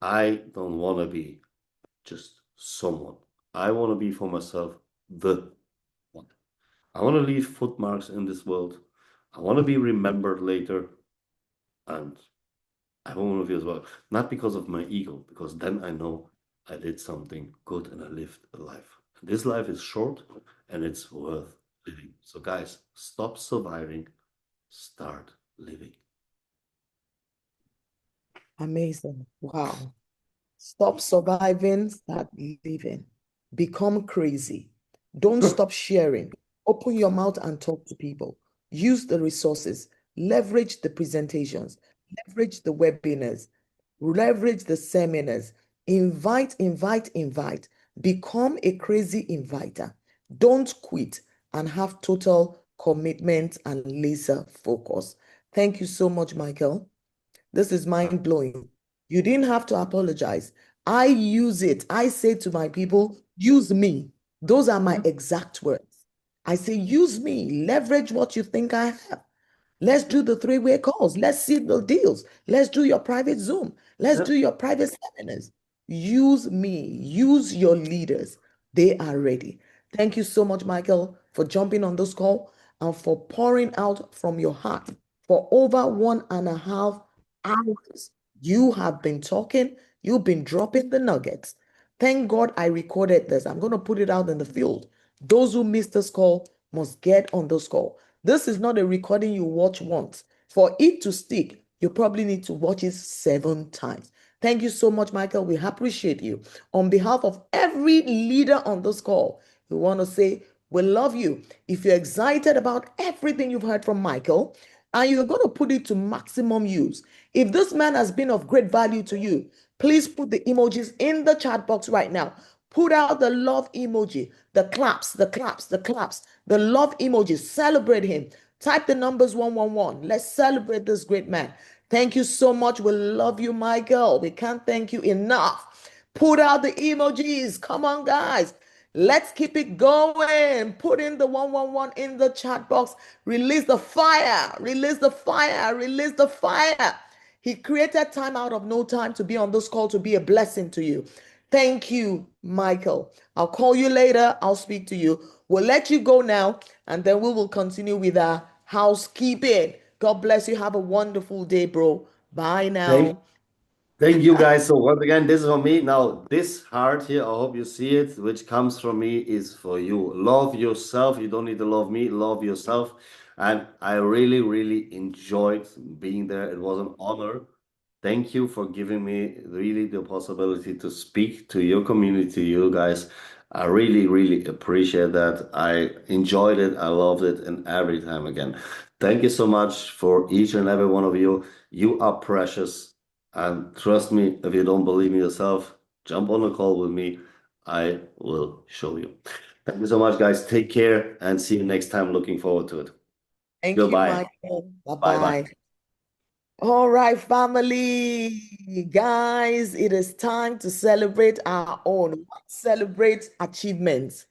I don't want to be just someone. I want to be for myself the one. I want to leave footmarks in this world. I want to be remembered later. And I want to be as well. Not because of my ego, because then I know I did something good and I lived a life. This life is short and it's worth living. So, guys, stop surviving, start living. Amazing. Wow. Stop surviving, start living. Become crazy. Don't stop sharing. Open your mouth and talk to people. Use the resources. Leverage the presentations. Leverage the webinars. Leverage the seminars. Invite, invite, invite. Become a crazy inviter. Don't quit and have total commitment and laser focus. Thank you so much, Michael. This is mind blowing. You didn't have to apologize. I use it. I say to my people, use me. Those are my exact words. I say, use me, leverage what you think I have. Let's do the three-way calls. Let's see the deals. Let's do your private Zoom. Let's Yeah. do your private seminars. Use me, use your leaders. They are ready. Thank you so much, Michael, for jumping on this call and for pouring out from your heart for over 1.5 hours. You have been talking, you've been dropping the nuggets. Thank God I recorded this. I'm going to put it out in the field. Those who missed this call must get on this call. This is not a recording you watch once. For it to stick, you probably need to watch it 7 times. Thank you so much, Michael. We appreciate you. On behalf of every leader on this call, we want to say we love you. If you're excited about everything you've heard from Michael and you're going to put it to maximum use, if this man has been of great value to you, please put the emojis in the chat box right now. Put out the love emoji, the claps, the claps, the claps, the love emoji. Celebrate him. Type the numbers 111. Let's celebrate this great man. Thank you so much. We love you, Michael. We can't thank you enough. Put out the emojis. Come on, guys. Let's keep it going. Put in the 111 in the chat box. Release the fire. Release the fire. Release the fire. He created time out of no time to be on this call to be a blessing to you. Thank you, Michael. I'll call you later. I'll speak to you. We'll let you go now, and then we will continue with our housekeeping. God bless you. Have a wonderful day, bro. Bye Thank now. Thank you guys. So once again, this is for me. Now, this heart here, I hope you see it, which comes from me, is for you. Love yourself. You don't need to love me. Love yourself. And I really, really enjoyed being there. It was an honor. Thank you for giving me really the possibility to speak to your community, you guys. I really, really appreciate that. I enjoyed it. I loved it. And every time again. Thank you so much for each and every one of you. You are precious. And trust me, if you don't believe me yourself, jump on a call with me. I will show you. Thank you so much, guys. Take care and see you next time. Looking forward to it. Thank you, Goodbye. Michael. Bye Bye bye. bye. All right, family. Guys, it is time to celebrate our own. Celebrate achievements.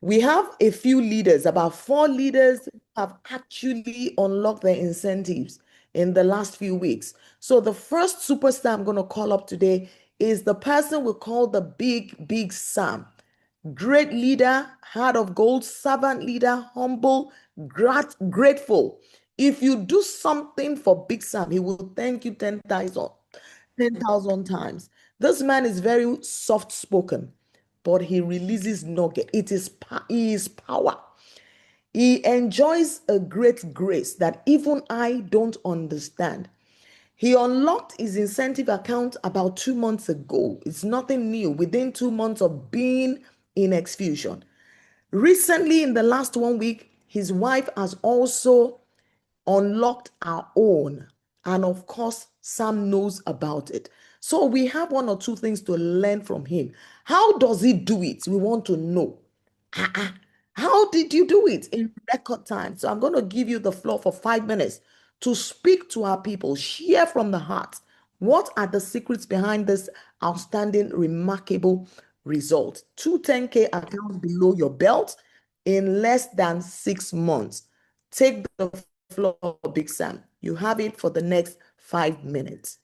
We have a few leaders, about 4 leaders who have actually unlocked their incentives in the last few weeks. So the first superstar I'm going to call up today is the person we call the Big Sam. Great leader, heart of gold, servant leader, humble, grateful. If you do something for Big Sam, he will thank you 10,000 times. This man is very soft spoken, but he releases nugget. He is power. He enjoys a great grace that even I don't understand. He unlocked his incentive account about 2 months ago. It's nothing new. Within 2 months of being in Xfusion. Recently, in the last 1 week, his wife has also unlocked our own. And of course, Sam knows about it. So we have 1 or 2 things to learn from him. How does he do it? We want to know. How did you do it in record time? So I'm going to give you the floor for 5 minutes to speak to our people, share from the heart. What are the secrets behind this outstanding, remarkable result? 210K accounts below your belt in less than 6 months. Take the floor, Big Sam. You have it for the next 5 minutes.